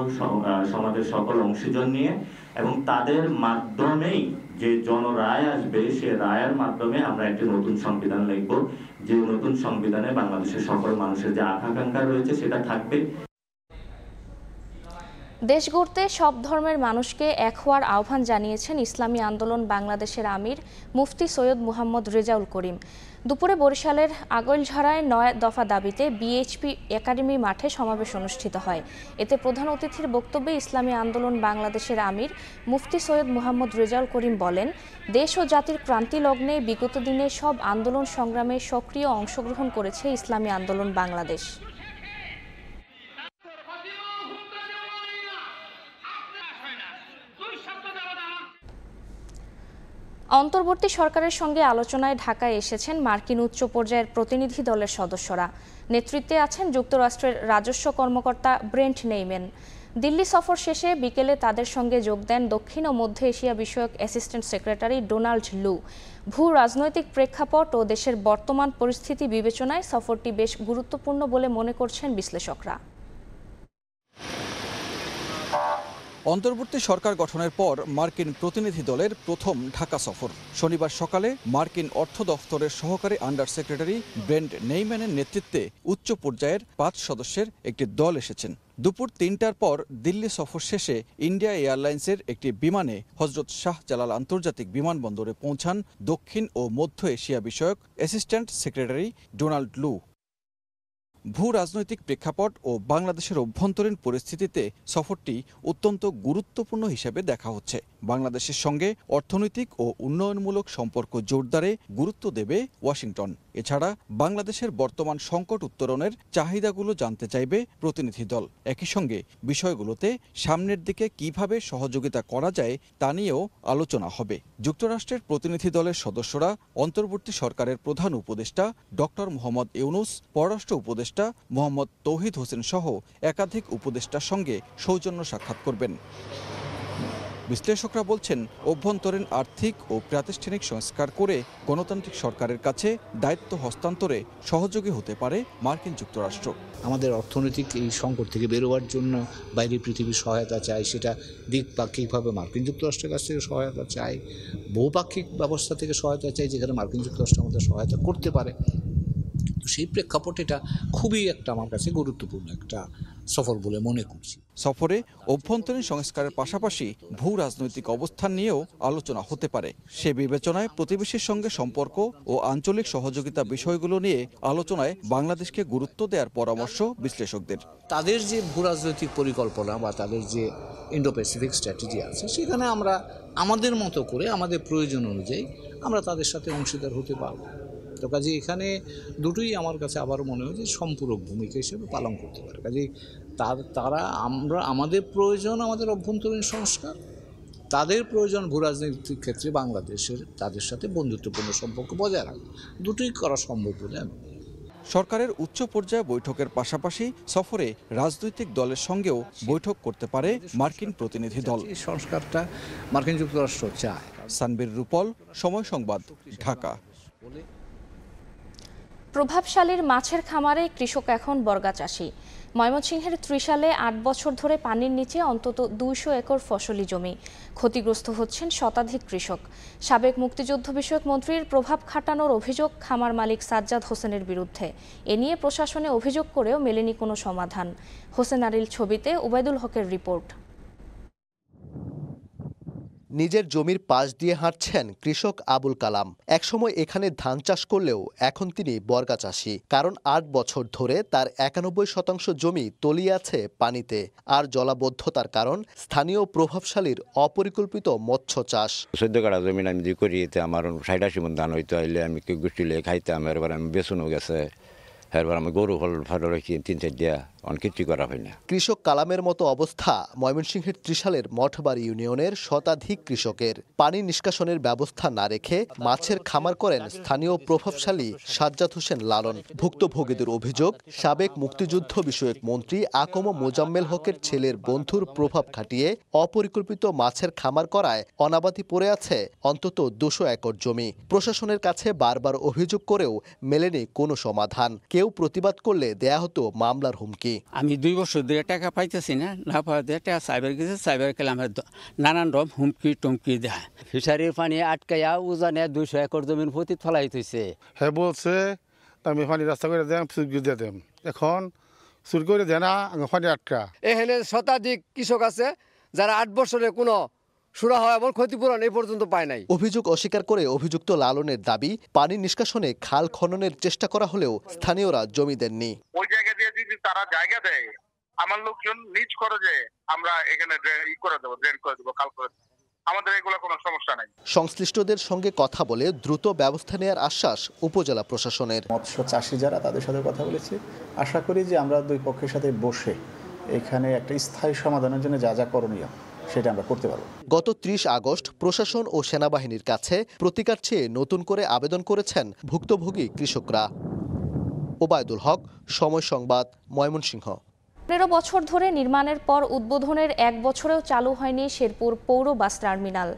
সমাজের সকল অংশীজন নিয়ে, এবং তাদের মাধ্যমেই যে জনরায় আসবে সে রায়ের মাধ্যমে আমরা একটি নতুন সংবিধান লিখব, যে নতুন সংবিধানে বাংলাদেশের সকল মানুষের যে আকাঙ্ক্ষা রয়েছে সেটা থাকবে। দেশ গড়তে সব ধর্মের মানুষকে এক হওয়ার আহ্বান জানিয়েছেন ইসলামী আন্দোলন বাংলাদেশের আমির মুফতি সৈয়দ মুহাম্মদ রেজাউল করিম। দুপুরে বরিশালের আগৈলঝাড়ায় ৯ দফা দাবিতে বিএইচপি একাডেমি মাঠে সমাবেশ অনুষ্ঠিত হয়। এতে প্রধান অতিথির বক্তব্যে ইসলামী আন্দোলন বাংলাদেশের আমির মুফতি সৈয়দ মুহাম্মদ রেজাউল করিম বলেন, দেশ ও জাতির ক্রান্তি লগ্নে বিগত দিনে সব আন্দোলন সংগ্রামে সক্রিয় অংশগ্রহণ করেছে ইসলামী আন্দোলন বাংলাদেশ। অন্তর্বর্তী সরকারের সঙ্গে আলোচনায় ঢাকায় এসেছেন মার্কিন উচ্চ পর্যায়ের প্রতিনিধি দলের সদস্যরা। নেতৃত্বে আছেন যুক্তরাষ্ট্রের রাজস্ব কর্মকর্তা ব্রেন্ট নেইম্যান। দিল্লি সফর শেষে বিকেলে তাদের সঙ্গে যোগ দেন দক্ষিণ ও মধ্য এশিয়া বিষয়ক অ্যাসিস্ট্যান্ট সেক্রেটারি ডোনাল্ড লু। ভূ রাজনৈতিক প্রেক্ষাপট ও দেশের বর্তমান পরিস্থিতি বিবেচনায় সফরটি বেশ গুরুত্বপূর্ণ বলে মনে করছেন বিশ্লেষকরা। অন্তর্বর্তী সরকার গঠনের পর মার্কিন প্রতিনিধি দলের প্রথম ঢাকা সফর। শনিবার সকালে মার্কিন অর্থ দফতরের সহকারী আন্ডার সেক্রেটারি ব্রেন্ট নেইম্যানের নেতৃত্বে উচ্চ পর্যায়ের 5 সদস্যের একটি দল এসেছেন। দুপুর 3টার পর দিল্লি সফর শেষে ইন্ডিয়া এয়ারলাইন্সের একটি বিমানে হজরত শাহজালাল আন্তর্জাতিক বিমানবন্দরে পৌঁছান দক্ষিণ ও মধ্য এশিয়া বিষয়ক অ্যাসিস্ট্যান্ট সেক্রেটারি ডোনাল্ড লু। ভূ রাজনৈতিক প্রেক্ষাপট ও বাংলাদেশের অভ্যন্তরীণ পরিস্থিতিতে সফরটি অত্যন্ত গুরুত্বপূর্ণ হিসেবে দেখা হচ্ছে। বাংলাদেশের সঙ্গে অর্থনৈতিক ও উন্নয়নমূলক সম্পর্ক জোরদারে গুরুত্ব দেবে ওয়াশিংটন। এছাড়া বাংলাদেশের বর্তমান সংকট উত্তরণের চাহিদাগুলো জানতে চাইবে প্রতিনিধি দল। একই সঙ্গে বিষয়গুলোতে সামনের দিকে কিভাবে সহযোগিতা করা যায় তা নিয়েও আলোচনা হবে। যুক্তরাষ্ট্রের প্রতিনিধি দলের সদস্যরা অন্তর্বর্তী সরকারের প্রধান উপদেষ্টা ডক্টর মোহাম্মদ ইউনুস, পররাষ্ট্র উপদেষ্টা মোহাম্মদ তৌহিদ হোসেন সহ একাধিক উপদেষ্টার সঙ্গে সৌজন্য সাক্ষাৎ করবেন। বিশ্লেষকরা বলছেন, অভ্যন্তরীণ আর্থিক ও প্রাতিষ্ঠানিক সংস্কার করে গণতান্ত্রিক সরকারের কাছে দায়িত্ব হস্তান্তরে সহযোগী হতে পারে মার্কিন যুক্তরাষ্ট্র। আমাদের অর্থনৈতিক এই সংকট থেকে বেরোবার জন্য বাইরে পৃথিবীর সহায়তা চাই, সেটা দ্বিপাক্ষিকভাবে মার্কিন যুক্তরাষ্ট্রের কাছ থেকে সহায়তা চাই, বহুপাক্ষিক ব্যবস্থা থেকে সহায়তা চাই, যেখানে মার্কিন যুক্তরাষ্ট্র আমাদের সহায়তা করতে পারে। সেই প্রেক্ষাপট এটা খুবই একটা আমার কাছে গুরুত্বপূর্ণ একটা সফর বলে মনে করছি। সফরে অভ্যন্তরীণ সংস্কারের পাশাপাশি ভূ রাজনৈতিক অবস্থান নিয়েও আলোচনা হতে পারে। সে বিবেচনায় প্রতিবেশীর সঙ্গে সম্পর্ক ও আঞ্চলিক সহযোগিতা বিষয়গুলো নিয়ে আলোচনায় বাংলাদেশকে গুরুত্ব দেওয়ার পরামর্শ বিশ্লেষকদের। তাদের যে ভূ রাজনৈতিক পরিকল্পনা বা তাদের যে ইন্ডো প্যাসিফিক স্ট্র্যাটেজি আছে, সেখানে আমরা আমাদের মতো করে আমাদের প্রয়োজন অনুযায়ী আমরা তাদের সাথে অংশীদার হতে পারব। তো কাজে এখানে দুটোই আমার কাছে আবারও মনে হয় যে সম্পূরক ভূমিকা হিসেবে পালন করতে পারে। কাজে তারা আমাদের প্রয়োজন আমাদের অভ্যন্তরীণ সংস্কার, তাদের প্রয়োজন ভূ রাজনৈতিক ক্ষেত্রে বাংলাদেশের তাদের সাথে বন্ধুত্বপূর্ণ সম্পর্ক বজায় রাখা। দুটোই করা সম্ভব বলে আমি। সরকারের উচ্চ পর্যায়ে বৈঠকের পাশাপাশি সফরে রাজনৈতিক দলের সঙ্গেও বৈঠক করতে পারে মার্কিন প্রতিনিধি দল। সংস্কারটা মার্কিন যুক্তরাষ্ট্র চায়। সানবীর রূপল, সময় সংবাদ, ঢাকা। প্রভাবশালীর মাছের খামারে কৃষক এখন বর্গা চাষী। ময়মনসিংহের ত্রিশালে 8 বছর ধরে পানির নিচে অন্তত 200 একর ফসলি জমি। ক্ষতিগ্রস্ত হচ্ছেন শতাধিক কৃষক। সাবেক মুক্তিযুদ্ধ বিষয়ক মন্ত্রীর প্রভাব খাটানোর অভিযোগ খামার মালিক সাজ্জাদ হোসেনের বিরুদ্ধে। এ নিয়ে প্রশাসনে অভিযোগ করেও মেলেনি কোনো সমাধান। হোসেন আরিল ছবিতে ওবায়দুল হকের রিপোর্ট। নিজের জমির পাশ দিয়ে হাঁটছেন কৃষক আবুল কালাম। একসময় এখানে ধান চাষ করলেও এখন তিনি বর্গা চাষী। কারণ 8 বছর ধরে তার 91% জমি তলিয়ে আছে পানিতে। আর জলাবদ্ধতার কারণ স্থানীয় প্রভাবশালীর অপরিকল্পিত মৎস্য চাষ। 14 কাঠা জমি আমি যে করি, এতে আমার 60-80 মণ ধান হইতে আইলে আমি গুষ্টিলে খাইতাম। এরপর আমি বেচনও গেছে, এরপর আমি গরু ফল রেখে 3-4 দিয়া অনেক কিছু করা হয় না। কৃষক কালামের মতো অবস্থা ময়মনসিংহের ত্রিশালের মঠবাড়ি ইউনিয়নের শতাধিক কৃষকের। পানি নিষ্কাশনের ব্যবস্থা না রেখে মাছের খামার করেন স্থানীয় প্রভাবশালী সাজ্জাদ হোসেন লালন। ভুক্তভোগীদের অভিযোগ, সাবেক মুক্তিযুদ্ধ বিষয়ক মন্ত্রী আকম মোজাম্মেল হকের ছেলের বন্ধুর প্রভাব খাটিয়ে অপরিকল্পিত মাছের খামার করায় অনাবাদি পড়ে আছে অন্তত 200 একর জমি। প্রশাসনের কাছে বারবার অভিযোগ করেও মেলেনি কোনো সমাধান। কেউ প্রতিবাদ করলে দেয়া হতো মামলার হুমকি। আমি 2 বছর ধরে টাকা পাইতেছি না পাওয়াতে টাকা সাইবার গেছে, সাইবার গেলে আমার নানান রকম হুমকি টুমকি দেয়। ফিশারির পানি আটকাইয়া উজানে 200 একর জমির প্রতি ফলাই থইছে। হ্যাঁ বলছে আমি পানি রাস্তা করে দেন, সুর দিয়ে দেন। এখন সুর করে দেয় না, পানি আটকা। এখানে শতাধিক কৃষক আছে যারা 8 বছরে কোনো সুরা হয় এবং ক্ষতিপূরণ এই পর্যন্ত পায় নাই। অভিযোগ অস্বীকার করে অভিযুক্ত লালনের দাবি, পানি নিষ্কাশনে খাল খননের চেষ্টা করা হলেও স্থানীয়রা জমি দেননি। ওই জায়গা দিয়ে যদি তারা জায়গা দেয়, আমার লোকজন নিজ করে যে আমরা এখানে করে দেবো, ড্রেন করে দেবো, খাল করে দেবো, আমাদের এগুলো কোনো সমস্যা নাই। সংশ্লিষ্টদের সঙ্গে কথা বলে দ্রুত ব্যবস্থা নেওয়ার আশ্বাস উপজেলা প্রশাসনের। মৎস্য চাষি যারা, তাদের সাথে কথা বলেছি। আশা করি যে আমরা দুই পক্ষের সাথে বসে এখানে একটা স্থায়ী সমাধানের জন্য যা যা করণীয় সেটা আমরা করতে পারব। গত 30 আগস্ট প্রশাসন ও সেনাবাহিনীর কাছে প্রতিকার চেয়ে নতুন করে আবেদন করেছেন ভুক্তভোগী কৃষকরা। ওবায়দুল হক, সময় সংবাদ, ময়মনসিংহ। 15 বছর ধরে নির্মাণের পর উদ্বোধনের 1 বছরেও চালু হয়নি শেরপুর পৌর বাস টার্মিনাল।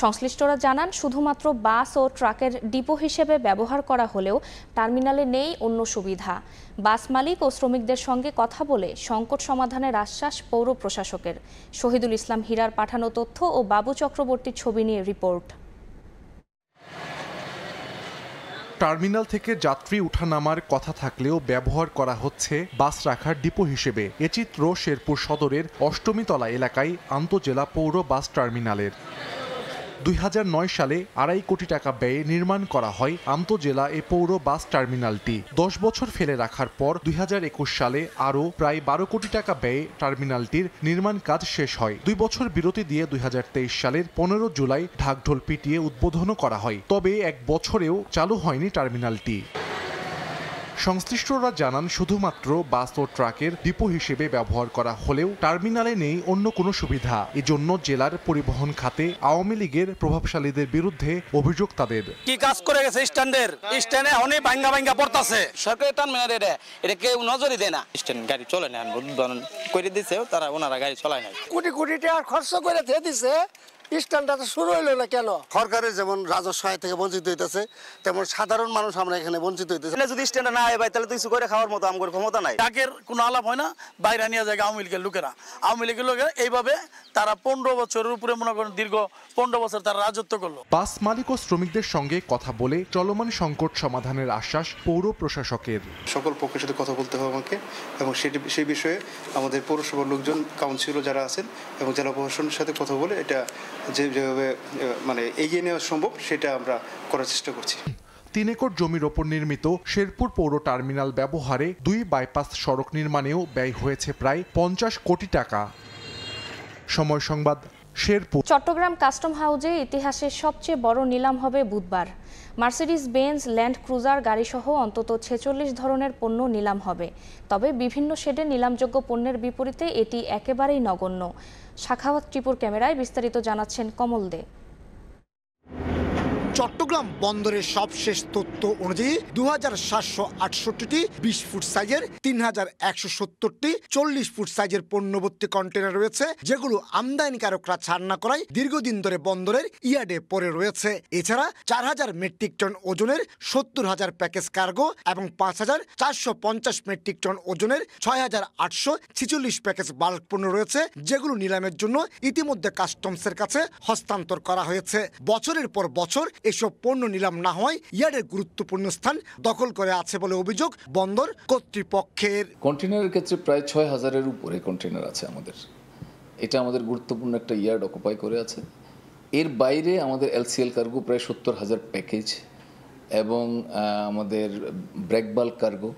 সংশ্লিষ্টরা জানান, শুধুমাত্র বাস ও ট্রাকের ডিপো হিসেবে ব্যবহার করা হলেও টার্মিনালে নেই অন্য সুবিধা। বাস মালিক ও শ্রমিকদের সঙ্গে কথা বলে সংকট সমাধানের আশ্বাস পৌর প্রশাসকের। শহীদুল ইসলাম হীরার পাঠানো তথ্য ও বাবু চক্রবর্তীর ছবি নিয়ে রিপোর্ট। টার্মিনাল থেকে যাত্রী উঠানামার কথা থাকলেও ব্যবহার করা হচ্ছে বাস রাখার ডিপো হিসেবে। এ চিত্র শেরপুর সদরের অষ্টমীতলা এলাকায় আন্তঃজেলা পৌর বাস টার্মিনালের। 2009 সালে 2.5 কোটি টাকা ব্যয়ে নির্মাণ করা হয় আন্তঃজেলা এ পৌর বাস টার্মিনালটি। 10 বছর ফেলে রাখার পর 2021 সালে আরও প্রায় 12 কোটি টাকা ব্যয়ে টার্মিনালটির নির্মাণ কাজ শেষ হয়। 2 বছর বিরতি দিয়ে 2023 সালের 15 জুলাই ঢাকঢোল পিটিয়ে উদ্বোধনও করা হয়। তবে 1 বছরেও চালু হয়নি টার্মিনালটি। সংশ্লিষ্টরা জানান, শুধুমাত্র বাস ও ট্রাকের ডিপো হিসেবে ব্যবহার করা হলেও টার্মিনালে নেই অন্য কোনো সুবিধা। এজন্য জেলার পরিবহন খাতে আওয়ামী লীগের প্রভাবশালীদের বিরুদ্ধে অভিযোগ তাদের। কি কাজ করে গেছে স্ট্যান্ডে অনেক ভাঙ্গা ভাঙ্গা পড়তাছে। সরকারি টার্মিনাল এটা কেউ নজরই দেয় না। স্ট্যান্ড গাড়ি চলে না, উদ্বোধন করে দিছে, তারা ওনারা গাড়ি চালায় না। কোটি কোটি টাকা খরচ করে দিয়ে দিছে, স্ট্যান্ডটা শুরু হইলো না কেন? সরকারের যেমন রাজস্ব আয় থেকে বঞ্চিত হইতেছে, তেমন সাধারণ মানুষ আমরা এখানে বঞ্চিত হইতেছে। যদি স্ট্যান্ড না হয় ভাই, তাহলে তো কিছু করে খাওয়ার মতো আমার ক্ষমতা নাই। টাকের কোনো আলাপ হয় না, বাইরে নিয়ে যায় আওয়ামী লীগের লোকেরা। আওয়ামী লীগের লোকেরা এইভাবে তারা 15 বছরের উপরে মনে করেন দীর্ঘ 15 বছর তারা রাজত্ব করলো। বাস মালিক ও শ্রমিকদের সঙ্গে কথা বলে চলমান সংকট সমাধানের আশ্বাস পৌর প্রশাসকের। সকল পক্ষের সাথে কথা বলতে হবে আমাকে, এবং সেই বিষয়ে আমাদের পৌরসভার লোকজন, কাউন্সিলর যারা আছেন এবং জেলা প্রশাসনের সাথে কথা বলে এটা যেভাবে মানে এগিয়ে নেওয়া সম্ভব সেটা আমরা করার চেষ্টা করছি। 3 একর জমির ওপর নির্মিত শেরপুর পৌর টার্মিনাল ব্যবহারে 2 বাইপাস সড়ক নির্মাণেও ব্যয় হয়েছে প্রায় 50 কোটি টাকা। সময় সংবাদ, শেরপুর। চট্টগ্রাম কাস্টম হাউজে ইতিহাসের সবচেয়ে বড় নিলাম হবে বুধবার। মার্সিডিজ বেঞ্জ, ল্যান্ড ক্রুজার গাড়িসহ অন্তত 46 ধরনের পণ্য নিলাম হবে। তবে বিভিন্ন শেডে নিলামযোগ্য পণ্যের বিপরীতে এটি একেবারেই নগণ্য। শাখাওয়াত টিপুর ক্যামেরায় বিস্তারিত জানাচ্ছেন কমল দে। চট্টগ্রাম বন্দরের সবশেষ তথ্য অনুযায়ী 2768টি 20 ফুট সাইজের, 3170টি 40 ফুট সাইজের পণ্যভর্তি কন্টেনার রয়েছে, যেগুলো আমদানিকারকরা ছাড় না করায় দীর্ঘদিন ধরে বন্দরের ইয়ার্ডে পড়ে রয়েছে। এছাড়া 4000 মেট্রিক টন ওজনের 70,000 প্যাকেজ কার্গো এবং 5450 মেট্রিক টন ওজনের 6846 প্যাকেজ বাল্ক পণ্য রয়েছে, যেগুলো নিলামের জন্য ইতিমধ্যে কাস্টমসের কাছে হস্তান্তর করা হয়েছে। বছরের পর বছর এসব পণ্য নিলাম না হয় ইয়ার্ডের গুরুত্বপূর্ণ স্থান দখল করে আছে বলে অভিযোগ বন্দর কর্তৃপক্ষের। কন্টেনারের ক্ষেত্রে প্রায় 6000-এর উপরে কন্টেনার আছে আমাদের। এটা আমাদের গুরুত্বপূর্ণ একটা ইয়ার্ড অকুপাই করে আছে। এর বাইরে আমাদের এলসিএল কার্গো প্রায় 70,000 প্যাকেজ এবং আমাদের ব্রেক বাল্ক কার্গো,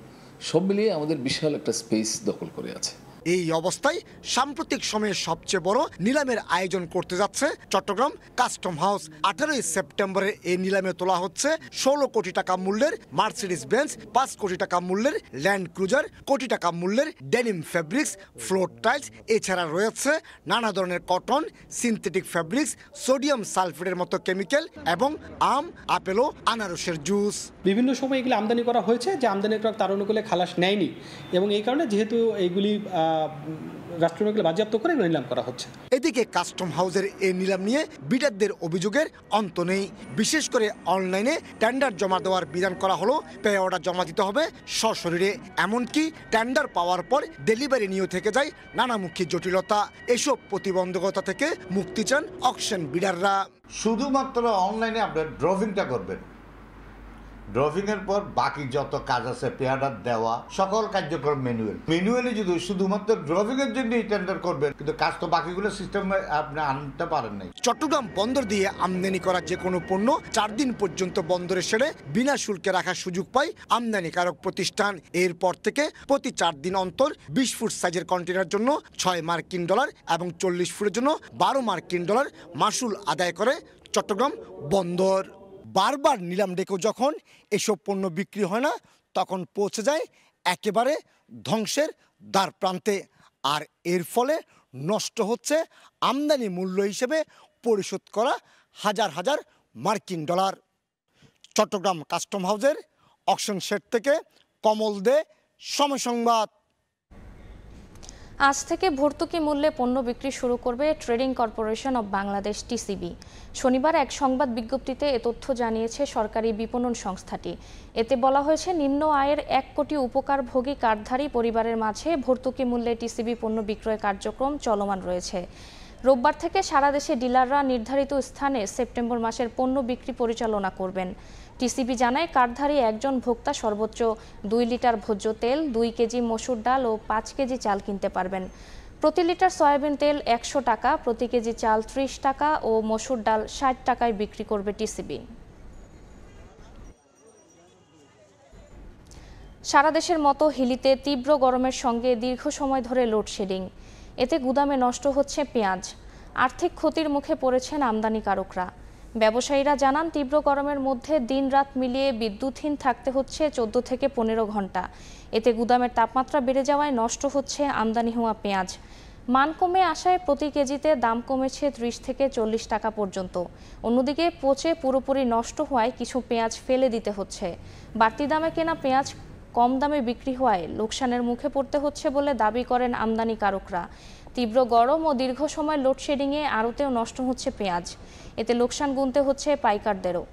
সব মিলিয়ে আমাদের বিশাল একটা স্পেস দখল করে আছে। এই অবস্থায় সাম্প্রতিক সময়ে সবচেয়ে বড় নিলামের আয়োজন করতে যাচ্ছে চট্টগ্রাম কাস্টম হাউস। 18 সেপ্টেম্বরে এই নিলামে তোলা হচ্ছে 16 কোটি টাকা মূল্যের মার্সিডিজ বেঞ্জ, 5 কোটি টাকা মূল্যের ল্যান্ড ক্রুজার, কোটি টাকা মূল্যের ডেনিম ফ্যাব্রিক্স, ফ্লোর টাইলস। এছাড়া রয়েছে নানা ধরনের কটন, সিনথেটিক ফ্যাব্রিক্স, সোডিয়াম সালফেটের মতো কেমিক্যাল এবং আম, আপেল ও আনারসের জুস। বিভিন্ন সময় এগুলি আমদানি করা হয়েছে, যে আমদানিকরা তার অনুকূলে খালাস নেয়নি, এবং এই কারণে যেহেতু এইগুলি রাষ্ট্রীয়ভাবে বাজেয়াপ্ত করে নিলাম করা হচ্ছে। এদিকে কাস্টম হাউসের এই নিলাম নিয়ে বিডারদের অভিযোগের অন্ত নেই। বিশেষ করে অনলাইনে টেন্ডার জমা দেওয়ার বিধান করা হলো, পে অর্ডার জমা দিতে হবে সশরীরে। এমনকি টেন্ডার পাওয়ার পর ডেলিভারি নিয়েও থেকে যায় নানামুখী জটিলতা। এসব প্রতিবন্ধকতা থেকে মুক্তি চান অকশন বিডাররা। শুধুমাত্র অনলাইনে আপনার ড্রভিংটা করবেন, ড্রভিংয়ের পর বাকি যত কাজ আছে, পেয়ার্ডার দেওয়া, সকল কার্যক্রম ম্যানুয়ালি যদি শুধুমাত্র ড্রভিংয়ের জন্য টেন্ডার করবেন, কিন্তু কাজ তো বাকিগুলো সিস্টেমে আপনি আনতে পারেন নাই। চট্টগ্রাম বন্দর দিয়ে আমদানি করা যে কোনো পণ্য 4 দিন পর্যন্ত বন্দরে সেরে বিনা শুল্কে রাখার সুযোগ পায় আমদানিকারক প্রতিষ্ঠান। এরপর থেকে প্রতি 4 দিন অন্তর 20 ফুট সাইজের কন্টেনারের জন্য $6 মার্কিন এবং 40 ফুটের জন্য $12 মার্কিন মাসুল আদায় করে চট্টগ্রাম বন্দর। বারবার নিলাম ডেকেও যখন এসব পণ্য বিক্রি হয় না, তখন পৌঁছে যায় একেবারে ধ্বংসের দ্বার প্রান্তে। আর এর ফলে নষ্ট হচ্ছে আমদানি মূল্য হিসেবে পরিশোধ করা হাজার হাজার মার্কিন ডলার। চট্টগ্রাম কাস্টম হাউসের অকশন শেড থেকে কমল দে, সময় সংবাদ। আজ থেকে ভর্তুকি মূল্যে পণ্য বিক্রি শুরু করবে trading corporation of Bangladesh TCB. শনিবার এক সংবাদ বিজ্ঞপ্তিতে এ তথ্য জানিয়েছে সরকারি বিপণন সংস্থাটি। এতে বলা হয়েছে, নিম্ন আয়ের 1 কোটি উপকারভোগী কার্ডধারী পরিবারের মাঝে ভর্তুকি মূল্যে টিসিবি পণ্য বিক্রয় কার্যক্রম চলমান রয়েছে। রোববার থেকে সারা দেশে ডিলাররা নির্ধারিত স্থানে সেপ্টেম্বর মাসের পণ্য বিক্রি পরিচালনা করবেন। টিসিবি জানায়, কার্ডধারী একজন ভোক্তা সর্বোচ্চ 2 লিটার ভোজ্য তেল, 2 কেজি মসুর ডাল ও 5 কেজি চাল কিনতে পারবেন। প্রতি লিটার সয়াবিন তেল 100 টাকা, প্রতি কেজি চাল 30 টাকা ও মসুর ডাল 60 টাকায় বিক্রি করবে টিসিবি। সারা দেশের মতো হিলিতে তীব্র গরমের সঙ্গে দীর্ঘ সময় ধরে লোডশেডিং। এতে গুদামে নষ্ট হচ্ছে পেঁয়াজ। আর্থিক ক্ষতির মুখে পড়েছেন আমদানিকারকরা। ব্যবসায়ীরা জানান, তীব্র গরমের মধ্যে দিন-রাত মিলিয়ে বিদ্যুৎহীন থাকতে হচ্ছে 14 থেকে 15 ঘন্টা। এতে গুদামের তাপমাত্রা বেড়ে যাওয়ায় নষ্ট হচ্ছে আমদানি হওয়া পেঁয়াজ। মান কমে আসায় প্রতি কেজিতে দাম কমেছে 30 থেকে 40 টাকা পর্যন্ত। অন্যদিকে পচে পুরোপুরি নষ্ট হওয়ায় কিছু পেঁয়াজ ফেলে দিতে হচ্ছে। বাড়তি দামে কেনা পেঁয়াজ কম দামে বিক্রি হওয়ায় লোকসানের মুখে পড়তে হচ্ছে বলে দাবি করেন আমদানিকারকরা। তীব্র গরম ও দীর্ঘ সময় লোডশেডিংয়ে আড়তেও নষ্ট হচ্ছে পেঁয়াজ। এতে লোকসান গুনতে হচ্ছে পাইকারদেরও।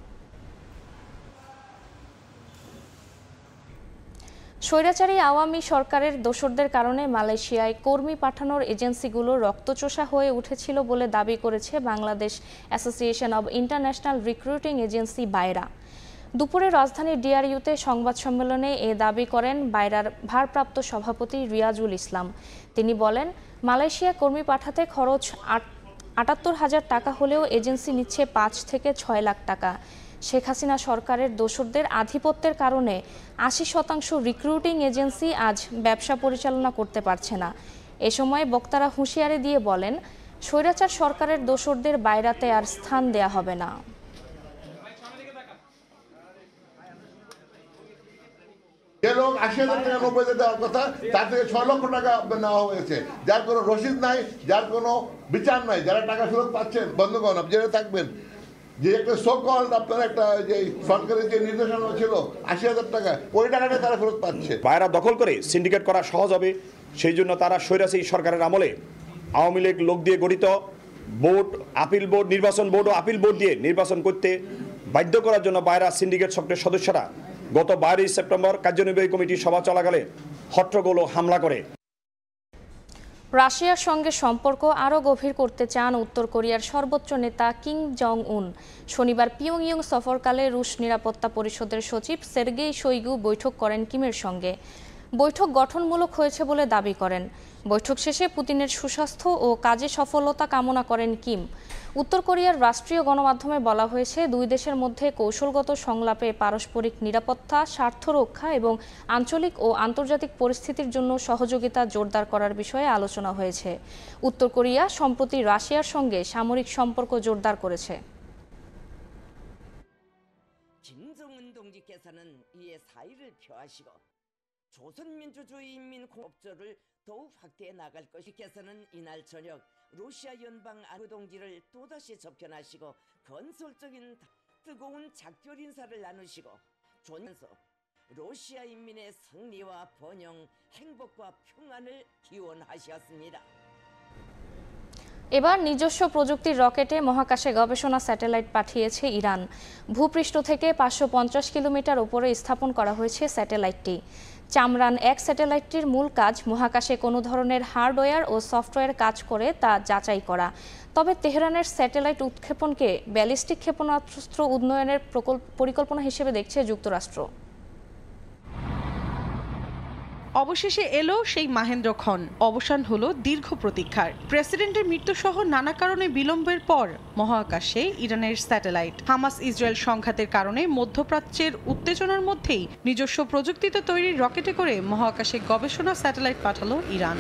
স্বৈরাচারী আওয়ামী সরকারের দোসরদের কারণে মালয়েশিয়ায় কর্মী পাঠানোর এজেন্সিগুলো রক্তচোষা হয়ে উঠেছিল বলে দাবি করেছে Bangladesh association of international recruiting agency BAIRA. দুপুরে রাজধানীর ডিআরইউতে সংবাদ সম্মেলনে এ দাবি করেন বায়রার ভারপ্রাপ্ত সভাপতি রিয়াজুল ইসলাম। তিনি বলেন, মালয়েশিয়া কর্মী পাঠাতে খরচ ৭৮,০০০ টাকা হলেও এজেন্সি নিচ্ছে 5 থেকে 6 লাখ টাকা। শেখ হাসিনা সরকারের দোসরদের আধিপত্যের কারণে ৮০% রিক্রুটিং এজেন্সি আজ ব্যবসা পরিচালনা করতে পারছে না। এ সময় বক্তারা হুঁশিয়ারি দিয়ে বলেন, স্বৈরাচার সরকারের দোসরদের বায়রাতে আর স্থান দেয়া হবে না। যে লোক ৮০,০০০ টাকা ৯০,০০০ দেওয়ার কথা, তার থেকে ৬ লক্ষ টাকা নেওয়া হয়েছে, যার কোনো রসিদ নাই, যার কোনো বিচার নাই। যারা টাকা ফেরত পাচ্ছেন, বন্ধুগণ আপনি জেনে থাকবেন যে একটা সো-কল্ড আপনার একটা যে সরকারের যে নির্দেশনা ছিল ৮০,০০০ টাকা, ওই টাকাটা তারা ফেরত পাচ্ছে। বায়রা দখল করে সিন্ডিকেট করা সহজ হবে, সেই জন্য তারা স্বৈরাচারী সরকারের আমলে আওয়ামী লীগ লোক দিয়ে গঠিত বোর্ড, আপিল বোর্ড, নির্বাচন বোর্ড ও আপিল বোর্ড দিয়ে নির্বাচন করতে বাধ্য করার জন্য বায়রা সিন্ডিকেট চক্রের সদস্যরা গত 12 সেপ্টেম্বর কার্যনির্বাহী কমিটির সভা চলাকালে হট্টগোল হামলা করে। রাশিয়ার সঙ্গে সম্পর্ক আরও গভীর করতে চান উত্তর কোরিয়ার সর্বোচ্চ নেতা কিম জং উন। শনিবার পিয়ংইয়ং সফরকালে রুশ নিরাপত্তা পরিষদের সচিব সের্গেই শোইগু বৈঠক করেন কিমের সঙ্গে। বৈঠক গঠনমূলক হয়েছে বলে দাবি করেন। বৈঠক শেষে পুতিনের সুস্বাস্থ্য ও কাজে সফলতা কামনা করেন কিম। উত্তর কোরিয়ার রাষ্ট্রীয় গণমাধ্যমে বলা হয়েছে, দুই দেশের মধ্যে কৌশলগত সংলাপে পারস্পরিক নিরাপত্তা, স্বার্থ রক্ষা এবং আঞ্চলিক ও আন্তর্জাতিক পরিস্থিতির জন্য সহযোগিতা জোরদার করার বিষয়ে আলোচনা হয়েছে। উত্তর কোরিয়া সম্প্রতি রাশিয়ার সঙ্গে সামরিক সম্পর্ক জোরদার করেছে। 조선민주주의인민공업조를 더욱 확대해 나갈 것이께서는 이날 저녁 러시아 연방 아르동지를 또다시 접견하시고 건설적인 뜨거운 작별 인사를 나누시고 존면서 러시아 인민의 승리와 번영, 행복과 평안을 기원하셨습니다. এবার নিজস্ব প্রযুক্তির রকেটে মহাকাশে গবেষণা স্যাটেলাইট পাঠিয়েছে ইরান। ভূপৃষ্ঠ থেকে ৫৫০ কিলোমিটার উপরে স্থাপন করা হয়েছে স্যাটেলাইটটি। চামরান 1 স্যাটেলাইটটির মূল কাজ মহাকাশে কোনো ধরনের হার্ডওয়্যার ও সফটওয়্যার কাজ করে তা যাচাই করা। তবে তেহরানের স্যাটেলাইট উৎক্ষেপণকে ব্যালিস্টিক ক্ষেপণাস্ত্র উন্নয়নের পরিকল্পনা হিসেবে দেখছে যুক্তরাষ্ট্র। অবশেষে এলো সেই মাহেন্দ্রক্ষণ। অবসান হলো দীর্ঘ প্রতীক্ষার। প্রেসিডেন্টের মৃত্যুসহ নানা কারণে বিলম্বের পর মহাকাশে ইরানের স্যাটেলাইট। হামাস ইসরায়েল সংঘাতের কারণে মধ্যপ্রাচ্যের উত্তেজনার মধ্যেই নিজস্ব প্রযুক্তিতে তৈরি রকেটে করে মহাকাশে গবেষণা স্যাটেলাইট পাঠালো ইরান।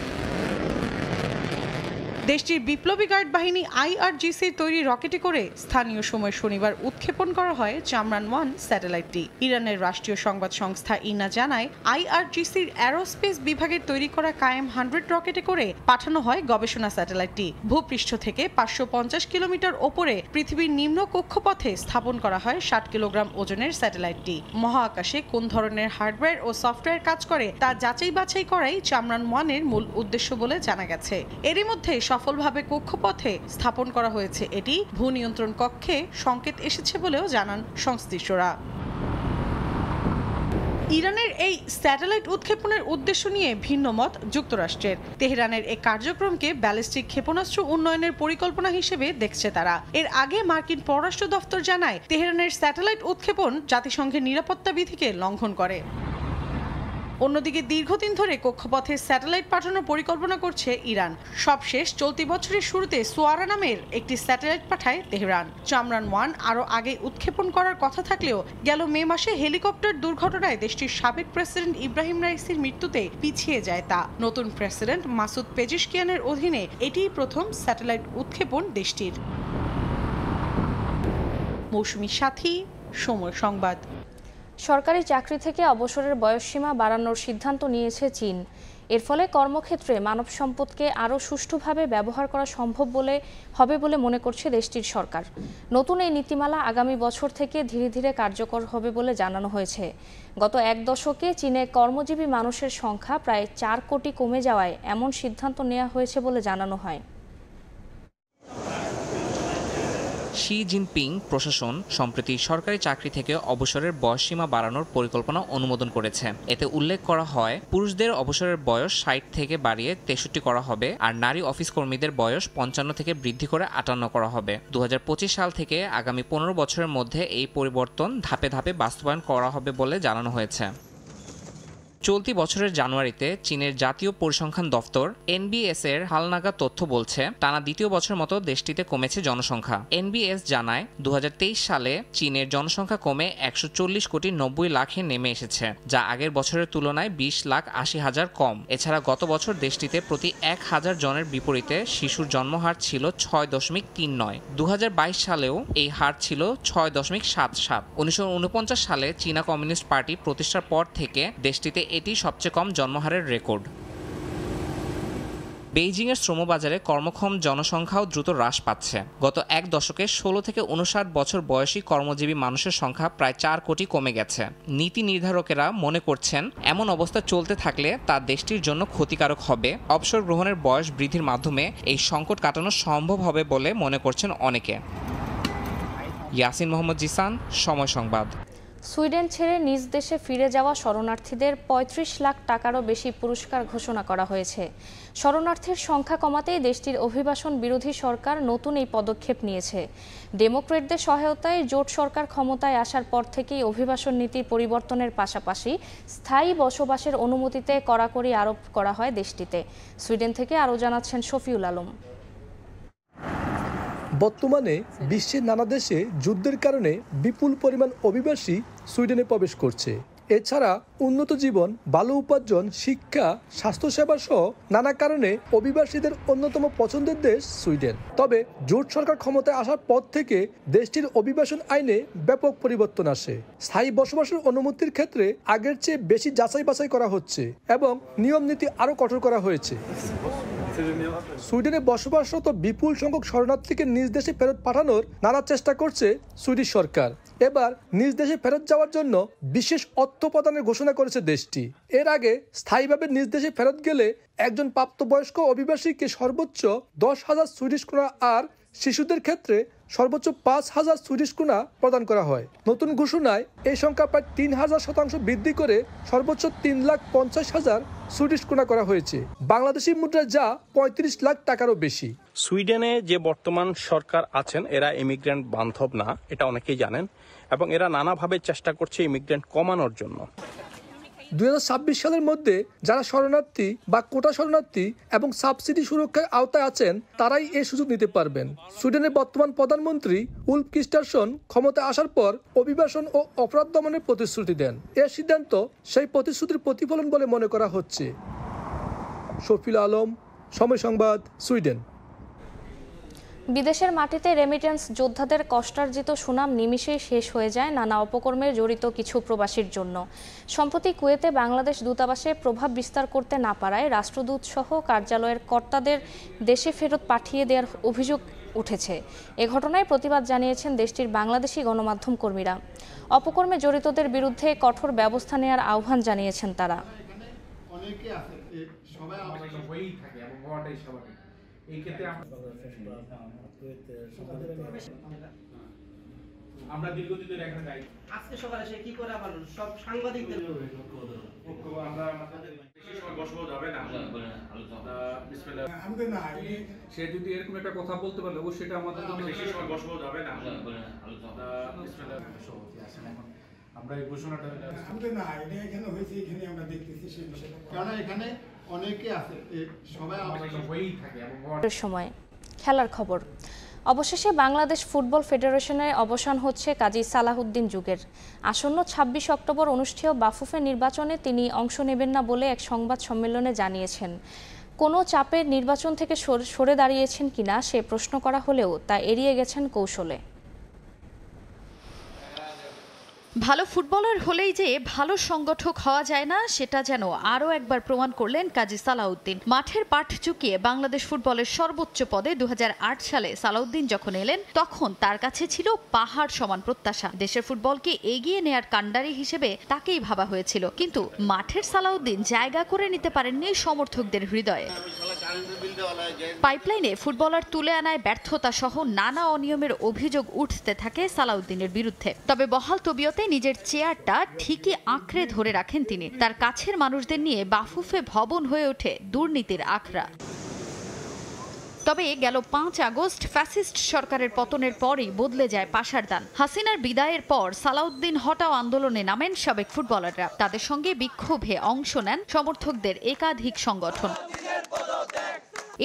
দেশটির বিপ্লবী গার্ড বাহিনী IRGCর তৈরি রকেটে করে স্থানীয় সময় শনিবার উৎক্ষেপণ করা হয় চামরান-1 স্যাটেলাইটটি। ইরানের রাষ্ট্রীয় সংবাদ সংস্থা ইনা জানায়, IRGCর অ্যারোস্পেস বিভাগের তৈরি করা কায়েম 100 রকেটে করে পাঠানো হয় গবেষণা স্যাটেলাইটটি। ভূপৃষ্ঠ থেকে 550 কিলোমিটার ওপরে পৃথিবীর নিম্ন কক্ষপথে স্থাপন করা হয় 60 কিলোগ্রাম ওজনের স্যাটেলাইটটি। মহাকাশে কোন ধরনের হার্ডওয়্যার ও সফটওয়্যার কাজ করে তা যাচাই বাছাই করাই চামরান-1 এর মূল উদ্দেশ্য বলে জানা গেছে। এরই মধ্যে সফলভাবে কক্ষপথে স্থাপন করা হয়েছে এটি। ভূনিয়ন্ত্রণ কক্ষে সংকেত এসেছে বলেও জানান সংশ্লিষ্টরা। ইরানের এই স্যাটেলাইট উৎক্ষেপণের উদ্দেশ্য নিয়ে ভিন্ন মত যুক্তরাষ্ট্রের। তেহরানের এই কার্যক্রমকে ব্যালিস্টিক ক্ষেপণাস্ত্র উন্নয়নের পরিকল্পনা হিসেবে দেখছে তারা। এর আগে মার্কিন পররাষ্ট্র দফতর জানায়, তেহরানের স্যাটেলাইট উৎক্ষেপণ জাতিসংঘের নিরাপত্তা বিধিকে লঙ্ঘন করে। অন্যদিকে দীর্ঘদিন ধরে কক্ষপথে স্যাটেলাইট পাঠানোর পরিকল্পনা করছে ইরান। সবশেষ চলতি বছরের শুরুতে সোয়ারা নামের একটি স্যাটেলাইট পাঠায় তেহরান। চামরান-1 আরও আগে উৎক্ষেপণ করার কথা থাকলেও গেল মে মাসে হেলিকপ্টার দুর্ঘটনায় দেশটির সাবেক প্রেসিডেন্ট ইব্রাহিম রাইসির মৃত্যুতে পিছিয়ে যায় তা। নতুন প্রেসিডেন্ট মাসুদ পেজিশকিয়ানের অধীনে এটিই প্রথম স্যাটেলাইট উৎক্ষেপণ দেশটির। মৌসুমী সাথী, সময় সংবাদ। সরকারি চাকরি থেকে অবসরের বয়সসীমা বাড়ানোর সিদ্ধান্ত নিয়েছে চীন। এর ফলে কর্মক্ষেত্রে মানব সম্পদকে আরও সুষ্ঠুভাবে ব্যবহার করা সম্ভব হবে বলে মনে করছে দেশটির সরকার। নতুন এই নীতিমালা আগামী বছর থেকে ধীরে ধীরে কার্যকর হবে বলে জানানো হয়েছে। গত এক দশকে চীনে কর্মজীবী মানুষের সংখ্যা প্রায় 4 কোটি কমে যাওয়ায় এমন সিদ্ধান্ত নেওয়া হয়েছে বলে জানানো হয়। শি জিনপিং প্রশাসন সম্প্রতি সরকারি চাকরি থেকে অবসরের বয়সসীমা বাড়ানোর পরিকল্পনা অনুমোদন করেছে। এতে উল্লেখ করা হয়, পুরুষদের অবসরের বয়স 60 থেকে বাড়িয়ে 63 করা হবে, আর নারী অফিস কর্মীদের বয়স 55 থেকে বৃদ্ধি করে 58 করা হবে। 2025 সাল থেকে আগামী 15 বছরের মধ্যে এই পরিবর্তন ধাপে ধাপে বাস্তবায়ন করা হবে বলে জানানো হয়েছে। চলতি বছরের জানুয়ারিতে চীনের জাতীয় পরিসংখ্যান দফতর NBS এর হালনাগাদ তথ্য বলছে, টানা দ্বিতীয় বছর মতো দেশটিতে কমেছে জনসংখ্যা। NBS জানায়, 2023 সালে চীনের জনসংখ্যা কমে 140 কোটি 90 লাখে নেমে এসেছে, যা আগের বছরের তুলনায় 20,80,000 কম। এছাড়া গত বছর দেশটিতে প্রতি 1000 জনের বিপরীতে শিশুর জন্মহার ছিল 6.39। 2022 সালেও এই হার ছিল 6.77। 1949 সালে চীনা কমিউনিস্ট পার্টি প্রতিষ্ঠার পর থেকে দেশটিতে এটি সবচেয়ে কম জন্মহারের রেকর্ড। বেইজিংয়ের শ্রমবাজারে কর্মক্ষম জনসংখ্যাও দ্রুত হ্রাস পাচ্ছে। গত এক দশকে 16 থেকে 59 বছর বয়সী কর্মজীবী মানুষের সংখ্যা প্রায় 4 কোটি কমে গেছে। নীতি নির্ধারকেরা মনে করছেন, এমন অবস্থা চলতে থাকলে তা দেশটির জন্য ক্ষতিকারক হবে। অবসর গ্রহণের বয়স বৃদ্ধির মাধ্যমে এই সংকট কাটানো সম্ভব হবে বলে মনে করছেন অনেকে। ইয়াসিন মোহাম্মদ জিসান, সময় সংবাদ। সুইডেন ছেড়ে নিজ দেশে ফিরে যাওয়া শরণার্থীদের 35 লাখ টাকারও বেশি পুরস্কার ঘোষণা করা হয়েছে। শরণার্থীর সংখ্যা কমাতেই দেশটির অভিবাসন বিরোধী সরকার নতুন এই পদক্ষেপ নিয়েছে। ডেমোক্রেটদের সহায়তায় জোট সরকার ক্ষমতায় আসার পর থেকেই অভিবাসন নীতির পরিবর্তনের পাশাপাশি স্থায়ী বসবাসের অনুমতিতে কড়াকড়ি আরোপ করা হয় দেশটিতে। সুইডেন থেকে আরও জানাচ্ছেন শফিউল আলম। বর্তমানে বিশ্বের নানা দেশে যুদ্ধের কারণে বিপুল পরিমাণ অভিবাসী সুইডেনে প্রবেশ করছে। এছাড়া উন্নত জীবন, ভালো উপার্জন, শিক্ষা, স্বাস্থ্যসেবা সহ নানা কারণে অভিবাসীদের অন্যতম পছন্দের দেশ সুইডেন। তবে জোট সরকার ক্ষমতায় আসার পর থেকে দেশটির অভিবাসন আইনে ব্যাপক পরিবর্তন আসে। স্থায়ী বসবাসের অনুমতির ক্ষেত্রে আগের চেয়ে বেশি যাচাই বাছাই করা হচ্ছে এবং নিয়ম নীতি আরও কঠোর করা হয়েছে। সুইডেনে বসবাসরত বিপুল সংখ্যক শরণার্থীকে নিজ দেশে ফেরত পাঠানোর নানা চেষ্টা করছে সুইডিশ সরকার। এবার নিজ দেশে ফেরত যাওয়ার জন্য বিশেষ অর্থ প্রদানের ঘোষণা করেছে দেশটি। এর আগে স্থায়ীভাবে নিজ দেশে ফেরত গেলে একজন প্রাপ্তবয়স্ক অভিবাসীকে সর্বোচ্চ 10,000 সুইডিশ ক্রোনা আর শিশুদের ক্ষেত্রে সর্বোচ্চ 5,000 সুইডিশ ক্রোনা প্রদান করা হয়। নতুন ঘোষণায় এই সংখ্যা প্রায় 3,000% বৃদ্ধি করে সর্বোচ্চ 3,50,000 সুইডিশ ক্রোনা করা হয়েছে। বাংলাদেশি মুদ্রায় যা 35 লাখ টাকারও বেশি। সুইডেনে যে বর্তমান সরকার আছেন, এরা ইমিগ্রেন্ট বান্ধব না, এটা অনেকেই জানেন, এবং এরা নানাভাবে চেষ্টা করছে ইমিগ্রেন্ট কমানোর জন্য। 2026 সালের মধ্যে যারা শরণার্থী বা কোটা শরণার্থী এবং সাবসিডি সুরক্ষার আওতায় আছেন তারাই এই সুযোগ নিতে পারবেন। সুইডেনের বর্তমান প্রধানমন্ত্রী উলফ ক্রিস্টারসন ক্ষমতায় আসার পর অভিবাসন ও অপরাধ দমনের প্রতিশ্রুতি দেন। এর সিদ্ধান্ত সেই প্রতিশ্রুতির প্রতিফলন বলে মনে করা হচ্ছে। শফিউল আলম, সময় সংবাদ, সুইডেন। বিদেশের মাটিতে রেমিটেন্স যোদ্ধাদের কষ্টার্জিত সুনাম নিমিষেই শেষ হয়ে যায় নানা অপকর্মে জড়িত কিছু প্রবাসীর জন্য। সম্প্রতি কুয়েতে বাংলাদেশ দূতাবাসে প্রভাব বিস্তার করতে না পারায় রাষ্ট্রদূত সহ কার্যালয়ের কর্তাদের দেশে ফেরত পাঠিয়ে দেওয়ার অভিযোগ উঠেছে। এ ঘটনায় প্রতিবাদ জানিয়েছেন দেশটির বাংলাদেশি গণমাধ্যম কর্মীরা। অপকর্মে জড়িতদের বিরুদ্ধে কঠোর ব্যবস্থা নেওয়ার আহ্বান জানিয়েছেন তারা। আমরা দীর্ঘদিন ধরে এখানে যাই। আজকে সকালে সে কি করে আবার সব সাংবাদিকদের আমরা বেশি সময় বসবো যাবে না। বিসমিল্লাহ আমাদের না সে যদি এরকম একটা কথা বলতে পারলে অবশ্যই সেটা আমাদের জন্য বেশি সময় বসবো যাবে না। বিসমিল্লাহ সভাপতি আসেন এখন আমরা এই ঘোষণাটা আমাদের না এটা এখানে হয়েছে এখানে আমরা দেখতেছি সেই বিষয়টা কারণ এখানে অনেকে আছে সবাই হয়েই থাকে এবং সময় খেলার খবর। অবশেষে বাংলাদেশ ফুটবল ফেডারেশনের অবসান হচ্ছে কাজী সালাহউদ্দিন যুগের। আসন্ন ২৬ অক্টোবর অনুষ্ঠেয় বাফুফে নির্বাচনে তিনি অংশ নেবেন না বলে এক সংবাদ সম্মেলনে জানিয়েছেন। কোনো চাপের নির্বাচন থেকে সরে দাঁড়িয়েছেন কিনা সে প্রশ্ন করা হলেও তা এড়িয়ে গেছেন কৌশলে। ভালো ফুটবলার হলেই যে ভালো সংগঠক হওয়া যায় না সেটা যেন আরও একবার প্রমাণ করলেন কাজী সালাহউদ্দিন। মাঠের পাঠ চুকিয়ে বাংলাদেশ ফুটবলের সর্বোচ্চ পদে ২০০৮ সালে সালাহউদ্দিন যখন এলেন তখন তার কাছে ছিল পাহাড় সমান প্রত্যাশা। দেশের ফুটবলকে এগিয়ে নেয়ার কাণ্ডারি হিসেবে তাকেই ভাবা হয়েছিল, কিন্তু মাঠের সালাহউদ্দিন জায়গা করে নিতে পারেননি সমর্থকদের হৃদয়ে। পাইপলাইনে ফুটবলার তুলে আনায় ব্যর্থতা সহ নানা অনিয়মের অভিযোগ উঠতে থাকে সালাহউদ্দিনের বিরুদ্ধে। তবে বহাল তবিয়তে নিজের চেয়ারটা ঠিকই আঁকড়ে ধরে রাখেন তিনি। তার কাছের মানুষদের নিয়ে বাফুফে ভবন হয়ে ওঠে দুর্নীতির আখড়া। তবে গেল ৫ আগস্ট ফ্যাসিস্ট সরকারের পতনের পরই বদলে যায় পাশারদান। হাসিনার বিদায়ের পর সালাহউদ্দিন হটাও আন্দোলনে নামেন সাবেক ফুটবলাররা। তাদের সঙ্গে বিক্ষোভে অংশ নেন সমর্থকদের একাধিক সংগঠন।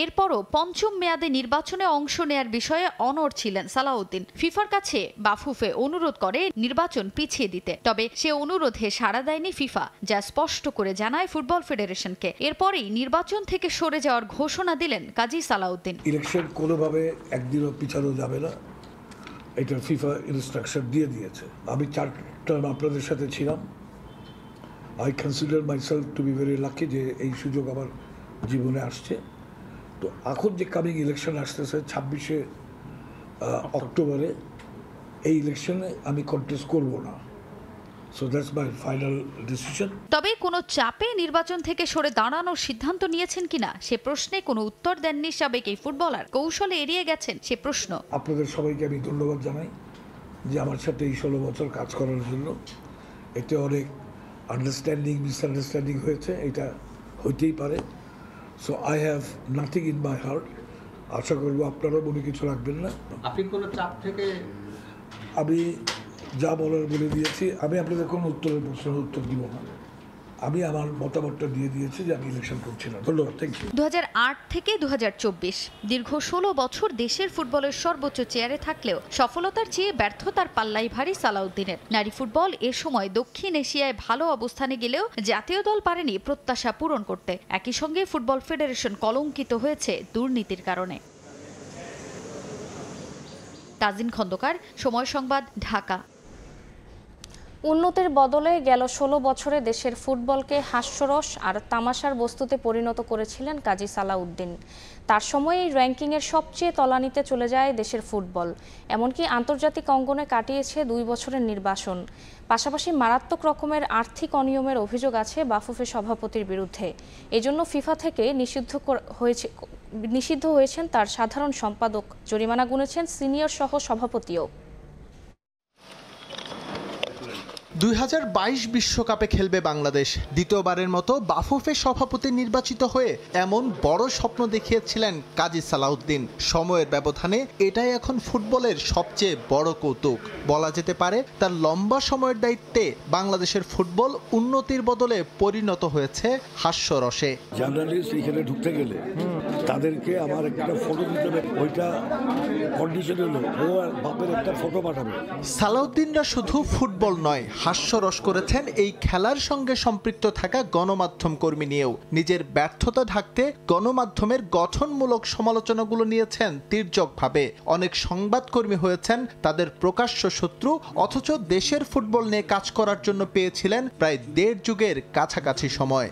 এরপরও পঞ্চম মেয়াদে নির্বাচনে অংশ নেয়ার বিষয়ে অনড় ছিলেন সালাহউদ্দিন। ফিফার কাছে বাফুফে অনুরোধ করে নির্বাচন পিছিয়ে দিতে, তবে সে অনুরোধে সাড়া দেয়নি ফিফা, যা স্পষ্ট করে জানায় ফুটবল ফেডারেশনকে। এরপরেই নির্বাচন থেকে সরে যাওয়ার ঘোষণা দিলেন কাজী সালাহউদ্দিন। ইলেকশন কোনোভাবে একদিনও পিছানো যাবে না, এটা ফিফা ইনস্ট্রাকশন দিয়ে দিয়েছে। আমি 4 টার্ম আপনাদের সাথে ছিলাম। I consider myself two be very lucky যে এই সুযোগ আমার জীবনে আসছে। তো এখন যে কামিং ইলেকশন আসতেছে 26শে অক্টোবরে, এই ইলেকশনে আমি কন্টেস্ট করব না। So that's my final decision. তবে কোনো চাপে নির্বাচন থেকে সরে দাঁড়ানোর সিদ্ধান্ত নিয়েছেন কিনা সে প্রশ্নে কোনো উত্তর দেননি সাবেক এই ফুটবলার। কৌশলে এড়িয়ে গেছেন সে প্রশ্ন। আপনাদের সবাইকে আমি ধন্যবাদ জানাই যে আমার সাথে এই 16 বছর কাজ করার জন্য। এতে অনেক আন্ডারস্ট্যান্ডিং মিসআন্ডারস্ট্যান্ডিং হয়েছে, এটা হইতেই পারে। So I have nothing in my heart. আশা করবো আপনারাও মনে কিছু রাখবেন না। আপনি কোনো চাপ থেকে আমি যা বলার বলে দিয়েছি। আমি আপনাদের কোনো প্রশ্নের উত্তর দিব না। আমি আমার মতামতটা দিয়ে দিয়েছি যে আমি ইলেকশন করছি না। ধন্যবাদ। Thank you. 2008 থেকে 2024 দীর্ঘ 16 বছর দেশের ফুটবলের সর্বোচ্চ চেয়ারে থাকলেও সফলতার চেয়ে ব্যর্থতার পাল্লাই ভারী সালাহউদ্দিনের। নারী ফুটবল এ সময় দক্ষিণ এশিয়ায় ভালো অবস্থানে গেলেও জাতীয় দল পারেনি প্রত্যাশা পূরণ করতে। একই সঙ্গে ফুটবল ফেডারেশন কলঙ্কিত হয়েছে দুর্নীতির কারণে। তাজিন খন্দকার, সময় সংবাদ, ঢাকা। উন্নতির বদলে গেল 16 বছরে দেশের ফুটবলকে হাস্যরস আর তামাশার বস্তুতে পরিণত করেছিলেন কাজী সালাহউদ্দিন। তার সময়ে র্যাঙ্কিংয়ের সবচেয়ে তলানিতে চলে যায় দেশের ফুটবল। এমনকি আন্তর্জাতিক অঙ্গনে কাটিয়েছে 2 বছরের নির্বাসন। পাশাপাশি মারাত্মক রকমের আর্থিক অনিয়মের অভিযোগ আছে বাফুফে সভাপতির বিরুদ্ধে। এজন্য ফিফা থেকে নিষিদ্ধ হয়েছেন তার সাধারণ সম্পাদক। জরিমানা গুনেছেন সিনিয়র সহ সভাপতিও। 2022 বিশ্বকাপে খেলবে বাংলাদেশ। দ্বিতীয়বারের মতো বাফুফে সভাপতি নির্বাচিত হয়ে এমন বড় স্বপ্ন দেখিয়েছিলেন কাজী সালাহউদ্দিন। সময়ের ব্যবধানে এটাই এখন ফুটবলের সবচেয়ে বড় কৌতুক। বলা যেতে পারে তার লম্বা সময়ের দায়িত্বে বাংলাদেশের ফুটবল উন্নতির বদলে পরিণত হয়েছে হাস্যরসে। জার্নালিস্ট এখানে ঢুকতে গেলে তাদেরকে আমার একটা ফটো দিতে হবে, ওইটা কন্ডিশন হলো ও আর বাপের একটা ফটো পাঠাবে। সালাহউদ্দিনরা শুধু ফুটবল নয়, হাস্যরস করেছেন এই খেলার সঙ্গে সম্পৃক্ত থাকা গণমাধ্যম কর্মী নিয়েও। নিজের ব্যর্থতা ঢাকতে গণমাধ্যমের গঠনমূলক সমালোচনাগুলো নিয়েছেন তির্যকভাবে। অনেক সংবাদকর্মী হয়েছেন তাদের প্রকাশ্য শত্রু, অথচ দেশের ফুটবল নিয়ে কাজ করার জন্য পেয়েছিলেন প্রায় 1.5 যুগের কাছাকাছি সময়।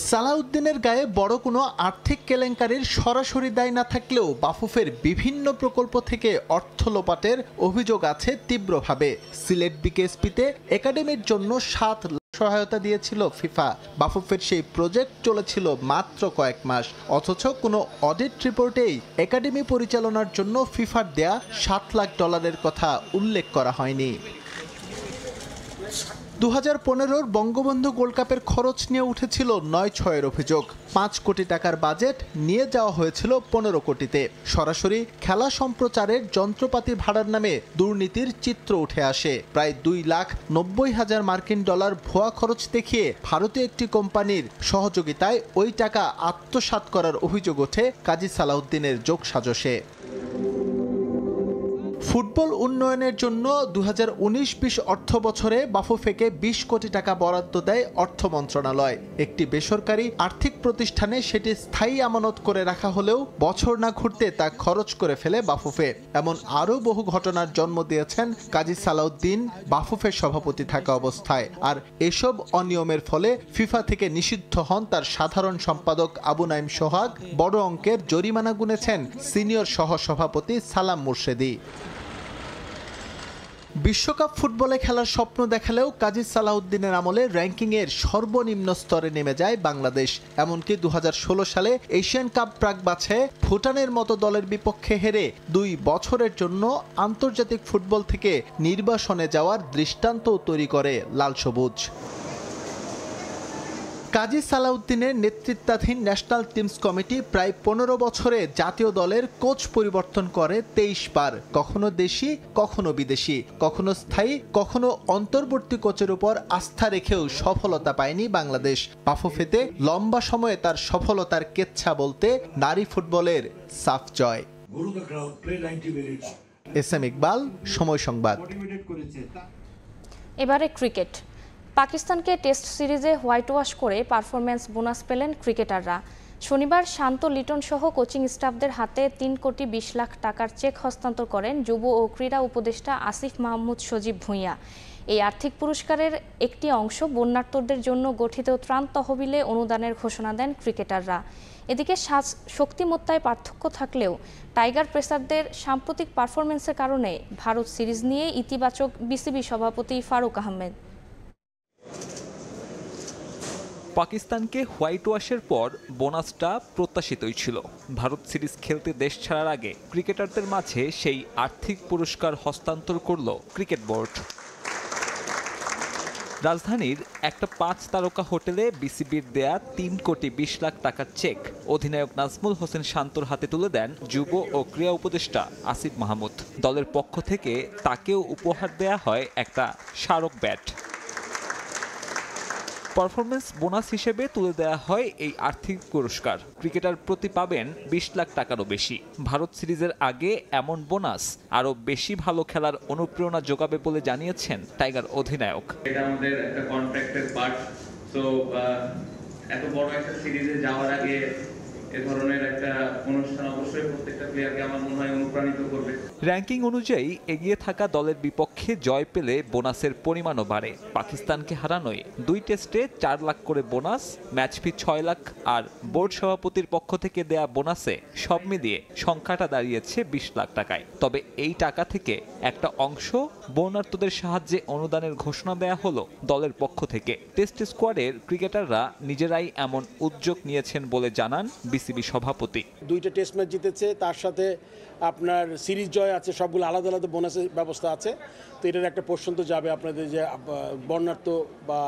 সালাউদ্দিনের গায়ে বড় কোনো আর্থিক কেলেঙ্কারির সরাসরি দায় না থাকলেও বাফুফের বিভিন্ন প্রকল্প থেকে অর্থ লোপাটের অভিযোগ আছে তীব্রভাবে। সিলেট বিকেএসপিতে একাডেমির জন্য 7 লাখ সহায়তা দিয়েছিল ফিফা। বাফুফের সেই প্রজেক্ট চলেছিল মাত্র কয়েক মাস, অথচ কোনো অডিট রিপোর্টেই একাডেমি পরিচালনার জন্য ফিফার দেয়া $7 লাখ কথা উল্লেখ করা হয়নি। 2015 বঙ্গবন্ধু গোল্ড কাপের খরচ নিয়ে উঠেছিল 9-6 অভিযোগ। 5 কোটি টাকার বাজেট নিয়ে যাওয়া হয়েছিল 15 কোটিতে। সরাসরি খেলা সম্প্রচারের যন্ত্রপাতি ভাড়ার নামে দুর্নীতির চিত্র উঠে আসে। প্রায় $2,90,000 মার্কিন ভুয়া খরচ দেখিয়ে ভারতীয় একটি কোম্পানির সহযোগিতায় ওই টাকা আত্মসাৎ করার অভিযোগ ওঠে কাজী সালাউদ্দিনের যোগসাজশে। ফুটবল উন্নয়নের জন্য 2019-20 অর্থ বছরে বাফুফেকে 20 কোটি টাকা বরাদ্দ দেয় অর্থ মন্ত্রণালয়। একটি বেসরকারি আর্থিক প্রতিষ্ঠানে সেটি স্থায়ী আমানত করে রাখা হলেও বছর না ঘুরতে তা খরচ করে ফেলে বাফুফে। এমন আরও বহু ঘটনার জন্ম দিয়েছেন কাজী সালাউদ্দিন বাফুফের সভাপতি থাকা অবস্থায়। আর এসব অনিয়মের ফলে ফিফা থেকে নিষিদ্ধ হন তার সাধারণ সম্পাদক আবু নাইম সোহাগ। বড় অঙ্কের জরিমানা গুনেছেন সিনিয়র সহসভাপতি সালাম মুর্শেদি। বিশ্বকাপ ফুটবলে খেলার স্বপ্ন দেখালেও কাজী সালাউদ্দিনের আমলে র্যাঙ্কিংয়ের সর্বনিম্ন স্তরে নেমে যায় বাংলাদেশ। এমনকি 2016 সালে এশিয়ান কাপ প্রাক বাছাইয়ে ভুটানের মতো দলের বিপক্ষে হেরে 2 বছরের জন্য আন্তর্জাতিক ফুটবল থেকে নির্বাসনে যাওয়ার দৃষ্টান্তও তৈরি করে লাল সবুজ। কাজী সালাউদ্দিনের নেতৃত্বাধীন ন্যাশনাল টিমস কমিটি প্রায় 15 বছরে জাতীয় দলের কোচ পরিবর্তন করে 23 বার। কখনো দেশি, কখনো বিদেশি, কখনো স্থায়ী, কখনো অন্তর্বর্তী কোচের উপর আস্থা রেখেও সফলতা পায়নি বাংলাদেশ। বাফুফেতে লম্বা সময়ে তার সফলতার কেচ্ছা বলতে নারী ফুটবলের সাফ জয়। এসএম ইকবাল, সময় সংবাদ। এবারে ক্রিকেট। পাকিস্তানকে টেস্ট সিরিজে হোয়াইট ওয়াশ করে পারফরম্যান্স বোনাস পেলেন ক্রিকেটাররা। শনিবার শান্ত লিটন সহ কোচিং স্টাফদের হাতে 3 কোটি 20 লাখ টাকার চেক হস্তান্তর করেন যুব ও ক্রীড়া উপদেষ্টা আসিফ মাহমুদ সজীব ভূঁইয়া। এই আর্থিক পুরস্কারের একটি অংশ বন্যার্তদের জন্য গঠিত ত্রাণ তহবিলে অনুদানের ঘোষণা দেন ক্রিকেটাররা। এদিকে শক্তিমত্তায় পার্থক্য থাকলেও টাইগার পেসারদের সাম্প্রতিক পারফরম্যান্সের কারণে ভারত সিরিজ নিয়ে ইতিবাচক বিসিবি সভাপতি ফারুক আহমেদ। পাকিস্তানকে হোয়াইট ওয়াশের পর বোনাসটা প্রত্যাশিতই ছিল। ভারত সিরিজ খেলতে দেশ ছাড়ার আগে ক্রিকেটারদের মাঝে সেই আর্থিক পুরস্কার হস্তান্তর করল ক্রিকেট বোর্ড। রাজধানীর একটা 5 তারকা হোটেলে বিসিবির দেয়া 3 কোটি 20 লাখ টাকার চেক অধিনায়ক নাজমুল হোসেন শান্তর হাতে তুলে দেন যুব ও ক্রীড়া উপদেষ্টা আসিফ মাহমুদ। দলের পক্ষ থেকে তাকেও উপহার দেয়া হয় একটা স্মারক ব্যাট। পারফরমেন্স বোনাস হিসেবে তুলে দেওয়া হয় এই আর্থিক পুরস্কার। ক্রিকেটার প্রতি পাবেন 20 লাখ টাকারও বেশি। ভারত সিরিজের আগে এমন বোনাস আরও বেশি ভালো খেলার অনুপ্রেরণা যোগাবে বলে জানিয়েছেন টাইগার অধিনায়ক। এটা আমাদের একটা কন্ট্রাক্টের পার্ট। সো এত বড় একটা সিরিজে যাওয়ার আগে এ ধরনের একটা অনুষ্ঠান অবশ্যই প্রত্যেকটা প্লেয়ারকে আমার মনে হয় অনুপ্রাণিত করবে। র্যাঙ্কিং অনুযায়ী এগিয়ে থাকা দলের বিপক্ষে জয় পেলে বোনাসের পরিমাণও বাড়ে। পাকিস্তানকে হারানোয় 2 টেস্টে 4 লাখ করে বোনাস, ম্যাচ ফি 6 লাখ আর বোর্ড সভাপতির পক্ষ থেকে দেয়া বোনাসে সব মিলিয়ে সংখ্যাটা দাঁড়িয়েছে 20 লাখ টাকায়। তবে এই টাকা থেকে একটা অংশ বন্যার্তদের সাহায্যে অনুদানের ঘোষণা দেয়া হলো দলের পক্ষ থেকে। টেস্ট স্কোয়াডের ক্রিকেটাররা নিজেরাই এমন উদ্যোগ নিয়েছেন বলে জানান বিসিবি সভাপতি। 2টা টেস্ট ম্যাচ জিতেছে, তার সাথে আপনার সিরিজ জয় আছে, সবগুলো আলাদা আলাদা বোনাসের ব্যবস্থা আছে। তো এটার একটা পোর্শন তো যাবে আপনাদের যে বন্যার্ত বা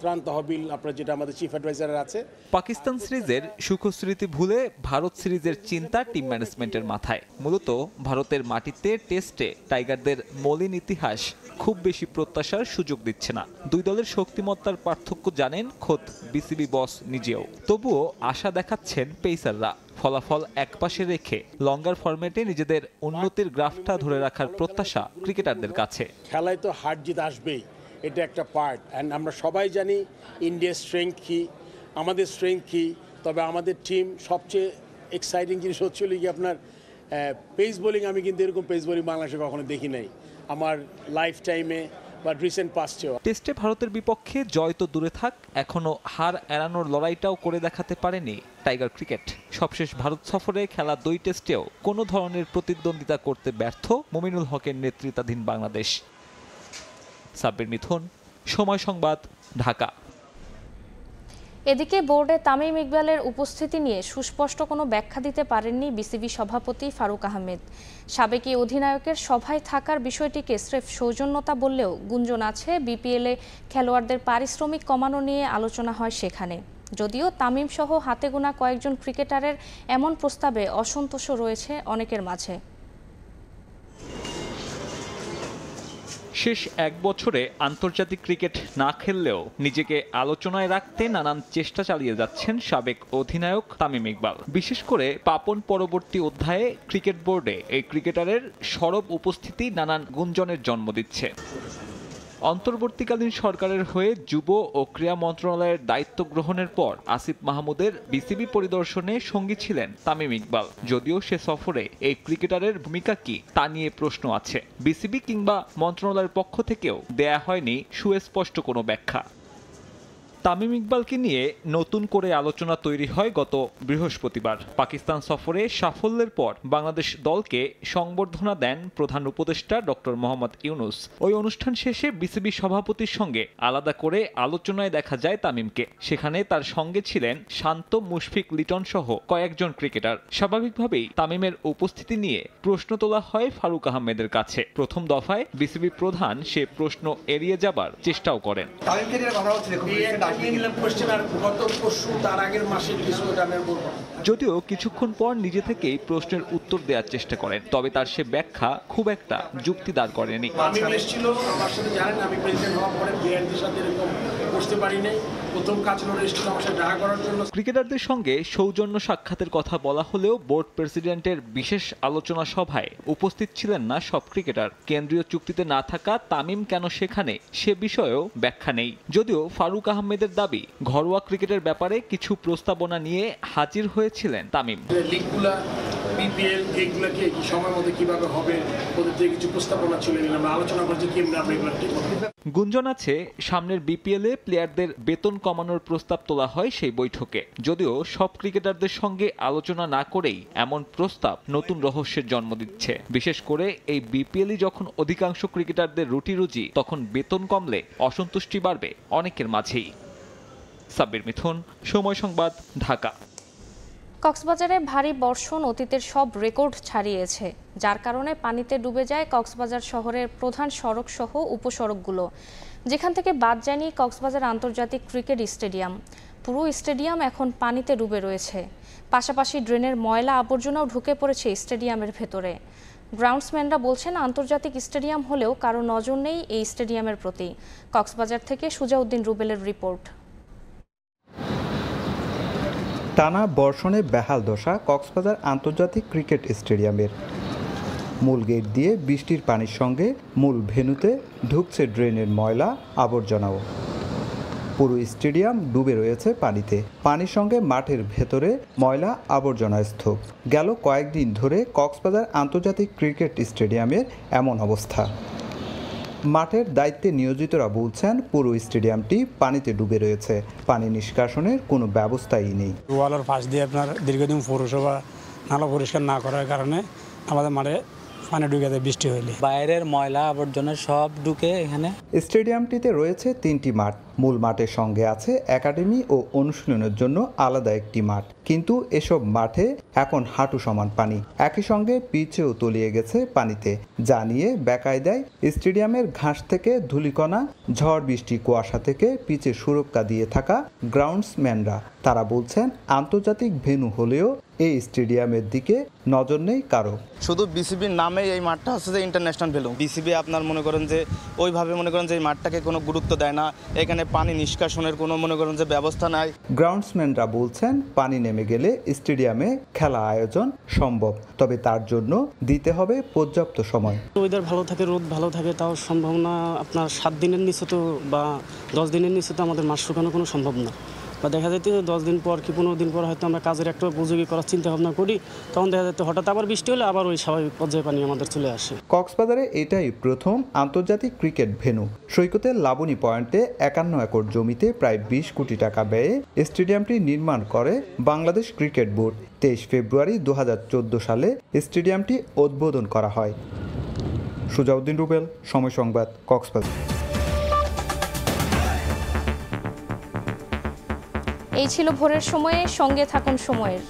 ত্রাণ তহবিল আপনার যেটা আমাদের চিফ অ্যাডভাইজার আছে। পাকিস্তান সিরিজের সুখস্মৃতি ভুলে ভারত সিরিজের চিন্তা টিম ম্যানেজমেন্টের মাথায়। মূলত ভারতের মাটিতে টেস্টে টাইগারদের মলিন ইতিহাস খুব বেশি প্রত্যাশার সুযোগ দিচ্ছে না। দুই দলের শক্তিমত্তার পার্থক্য জানেন খোদ বিসিবি বস নিজেও। তবুও আশা দেখাচ্ছেন পেসাররা। ফলাফল একপাশে রেখে লঙ্গার ফরম্যাটে নিজেদের উন্নতির গ্রাফটা ধরে রাখার প্রত্যাশা ক্রিকেটারদের কাছে। খেলায় তো হার জিত আসবেই, এটা একটা পার্ট। অ্যান্ড আমরা সবাই জানি ইন্ডিয়ার স্ট্রেংথ কী, আমাদের স্ট্রেংথ কী। তবে আমাদের টিম সবচেয়ে এক্সাইটিং জিনিস হচ্ছিল কি আপনার পেস বোলিং। আমি কিন্তু এরকম পেস বোলিং বাংলাদেশে কখনো দেখি নাই আমার লাইফ টাইমে বা রিসেন্ট পাস্টেও। টেস্টে ভারতের বিপক্ষে জয় তো দূরে থাক, এখনো হার এড়ানোর লড়াইটাও করে দেখাতে পারেনি টাইগার ক্রিকেট। সবশেষ ভারত সফরে খেলা 2 টেস্টেও কোনো ধরনের প্রতিদ্বন্দ্বিতা করতে ব্যর্থ মুমিনুল হকের নেতৃত্বাধীন বাংলাদেশ। সাব্বির মিথুন, সময় সংবাদ, ঢাকা। এদিকে বোর্ডে তামিম ইকবালের উপস্থিতি নিয়ে সুস্পষ্ট কোনো ব্যাখ্যা দিতে পারেননি বিসিবি সভাপতি ফারুক আহমেদ। সাবেক অধিনায়কের সভায় থাকার বিষয়টিকে স্রেফ সৌজন্যতা বললেও গুঞ্জন আছে বিপিএলে খেলোয়াড়দের পারিশ্রমিক কমানো নিয়ে আলোচনা হয় সেখানে। যদিও তামিম সহ হাতে গোনা কয়েকজন ক্রিকেটারের এমন প্রস্তাবে অসন্তোষ রয়েছে অনেকের মাঝে। শেষ 1 বছরে আন্তর্জাতিক ক্রিকেট না খেললেও নিজেকে আলোচনায় রাখতে নানান চেষ্টা চালিয়ে যাচ্ছেন সাবেক অধিনায়ক তামিম ইকবাল। বিশেষ করে পাপন পরবর্তী অধ্যায়ে ক্রিকেট বোর্ডে এই ক্রিকেটারের সরব উপস্থিতি নানান গুঞ্জনের জন্ম দিচ্ছে। অন্তর্বর্তীকালীন সরকারের হয়ে যুব ও ক্রীড়া মন্ত্রণালয়ের দায়িত্ব গ্রহণের পর আসিফ মাহমুদের বিসিবি পরিদর্শনে সঙ্গী ছিলেন তামিম ইকবাল। যদিও সে সফরে এই ক্রিকেটারের ভূমিকা কি তা নিয়ে প্রশ্ন আছে। বিসিবি কিংবা মন্ত্রণালয়ের পক্ষ থেকেও দেয়া হয়নি সুস্পষ্ট কোনো ব্যাখ্যা। তামিম ইকবালকে নিয়ে নতুন করে আলোচনা তৈরি হয় গত বৃহস্পতিবার। পাকিস্তান সফরে সাফল্যের পর বাংলাদেশ দলকে সংবর্ধনা দেন প্রধান উপদেষ্টা ডক্টর মোহাম্মদ ইউনুস। ওই অনুষ্ঠান শেষে বিসিবি সভাপতির সঙ্গে আলাদা করে আলোচনায় দেখা যায় তামিমকে। সেখানে তার সঙ্গে ছিলেন শান্ত, মুশফিক, লিটন সহ কয়েকজন ক্রিকেটার। স্বাভাবিকভাবেই তামিমের উপস্থিতি নিয়ে প্রশ্ন তোলা হয় ফারুক আহমেদের কাছে। প্রথম দফায় বিসিবি প্রধান সে প্রশ্ন এড়িয়ে যাবার চেষ্টাও করেন। যদিও কিছুক্ষণ পর নিজে থেকেই প্রশ্নের উত্তর দেওয়ার চেষ্টা করেন, তবে তার সে ব্যাখ্যা খুব একটা যুক্তি দাঁড় করেনি। ক্রিকেটারদের সঙ্গে সৌজন্য সাক্ষাতের কথা বলা হলেও বোর্ড প্রেসিডেন্টের বিশেষ আলোচনা সভায় উপস্থিত ছিলেন না সব ক্রিকেটার। কেন্দ্রীয় চুক্তিতে না থাকা তামিম কেন সেখানে সে বিষয়েও ব্যাখ্যা নেই। যদিও ফারুক আহমেদের দাবি, ঘরোয়া ক্রিকেটের ব্যাপারে কিছু প্রস্তাবনা নিয়ে হাজির হয়েছিলেন তামিম। বিপিএল এইগুলোকে কি সময় মতো কিভাবে হবে ওদের থেকে কিছু প্রস্তাবনা ছিল, আমরা আলোচনা করছি কেমনে আমরা এগুলো ঠিক করব। গুঞ্জন আছে সামনের বিপিএলে প্লেয়ারদের বেতন কমানোর প্রস্তাব তোলা হয় সেই বৈঠকে। যদিও সব ক্রিকেটারদের সঙ্গে আলোচনা না করেই এমন প্রস্তাব নতুন রহস্যের জন্ম দিচ্ছে। বিশেষ করে এই বিপিএলই যখন অধিকাংশ ক্রিকেটারদের রুটি রুজি, তখন বেতন কমলে অসন্তুষ্টি বাড়বে অনেকের মাঝেই। সাব্বির মিথুন, সময় সংবাদ, ঢাকা। কক্সবাজারে ভারী বর্ষণ অতীতের সব রেকর্ড ছাড়িয়েছে, যার কারণে পানিতে ডুবে যায় কক্সবাজার শহরের প্রধান সড়ক সহ উপসড়কগুলো, যেখান থেকে বাদ যায়নি কক্সবাজার আন্তর্জাতিক ক্রিকেট স্টেডিয়াম। পুরো স্টেডিয়াম এখন পানিতে ডুবে রয়েছে। পাশাপাশি ড্রেনের ময়লা আবর্জনাও ঢুকে পড়েছে স্টেডিয়ামের ভেতরে। গ্রাউন্ডসম্যানরা বলছেন আন্তর্জাতিক স্টেডিয়াম হলেও কারো নজর নেই এই স্টেডিয়ামের প্রতি। কক্সবাজার থেকে সুজাউদ্দিন রুবেলের রিপোর্ট। টানা বর্ষণে বেহাল দশা কক্সবাজার আন্তর্জাতিক ক্রিকেট স্টেডিয়ামের। মূল গেট দিয়ে বৃষ্টির পানির সঙ্গে মূল ভেন্যুতে ঢুকছে ড্রেনের ময়লা আবর্জনাও। পুরো স্টেডিয়াম ডুবে রয়েছে পানিতে। পানির সঙ্গে মাঠের ভেতরে ময়লা আবর্জনা স্তূপ। গেল কয়েকদিন ধরে কক্সবাজার আন্তর্জাতিক ক্রিকেট স্টেডিয়ামের এমন অবস্থা। মাঠের দায়িত্বে নিয়োজিতরা বলছেন পুরো স্টেডিয়ামটি পানিতে ডুবে রয়েছে। পানি নিষ্কাশনের কোনো ব্যবস্থাই নেই। ওয়ালের পাশ দিয়ে আপনার দীর্ঘদিন পৌরসভা নালা পরিষ্কার না করার কারণে আমাদের মাঠে পানি ঢুকে যায় বৃষ্টি হলে। বাইরের ময়লা আবর্জনা সব ঢুকে এখানে। স্টেডিয়ামটিতে রয়েছে 3টি মাঠ, মূল মাঠের সঙ্গে আছে একাডেমি ও অনুশীলনের জন্য আলাদা একটি মাঠ, কিন্তু এসব মাঠে এখন হাঁটু সমান পানি। একই সঙ্গে পিচেও তলিয়ে গেছে পানিতে, যা নিয়ে বেকায়দায় স্টেডিয়ামের ঘাস থেকে ধূলিকণা, ঝড় বৃষ্টি কুয়াশা থেকে পিচে সুরক্ষা দিয়ে থাকা গ্রাউন্ডসম্যানরা। তারা বলছেন আন্তর্জাতিক ভেন্যু হলেও এই স্টেডিয়ামের দিকে নজর নেই কারো। শুধু বিসিবির নামে এই মাঠটা হচ্ছে যে ইন্টারন্যাশনাল ভেন্যু। বিসিবি আপনার মনে করেন যে ওইভাবে মনে করেন যে এই মাঠটাকে কোনো গুরুত্ব দেয় না, এখানে পানি নিষ্কাশনের কোনো মনে করেন যে ব্যবস্থা নাই। গ্রাউন্ডসম্যানরা বলছেন পানি নেমে গেলে স্টেডিয়ামে খেলা আয়োজন সম্ভব, তবে তার জন্য দিতে হবে পর্যাপ্ত সময়। ওয়েদার ভালো থাকে, রোদ ভালো থাকে, তাও সম্ভব না আপনার 7 দিনের নিচে তো বা 10 দিনের নিচে তো আমাদের মাঠ শুকানো কোনো সম্ভব না। বা দেখা যেত 10 দিন পর কি 15 দিন পর হয়তো আমরা কাজের একটা উপযোগী করার চিন্তা ভাবনা করি, তখন দেখা যেত হঠাৎ আবার বৃষ্টি হলে আবার ওই স্বাভাবিক পর্যায়ে পানি আমাদের চলে আসে। কক্সবাজারে এটাই প্রথম আন্তর্জাতিক ক্রিকেট ভেন্যু। সৈকতের লাবণী পয়েন্টে 51 একর জমিতে প্রায় 20 কোটি টাকা ব্যয়ে স্টেডিয়ামটি নির্মাণ করে বাংলাদেশ ক্রিকেট বোর্ড। 23 ফেব্রুয়ারি 2014 সালে স্টেডিয়ামটি উদ্বোধন করা হয়। সুজাউদ্দিন রুবেল, সময় সংবাদ, কক্সবাজার। এই ছিল ভোরের সময়ে, সঙ্গে থাকুন সময়ের।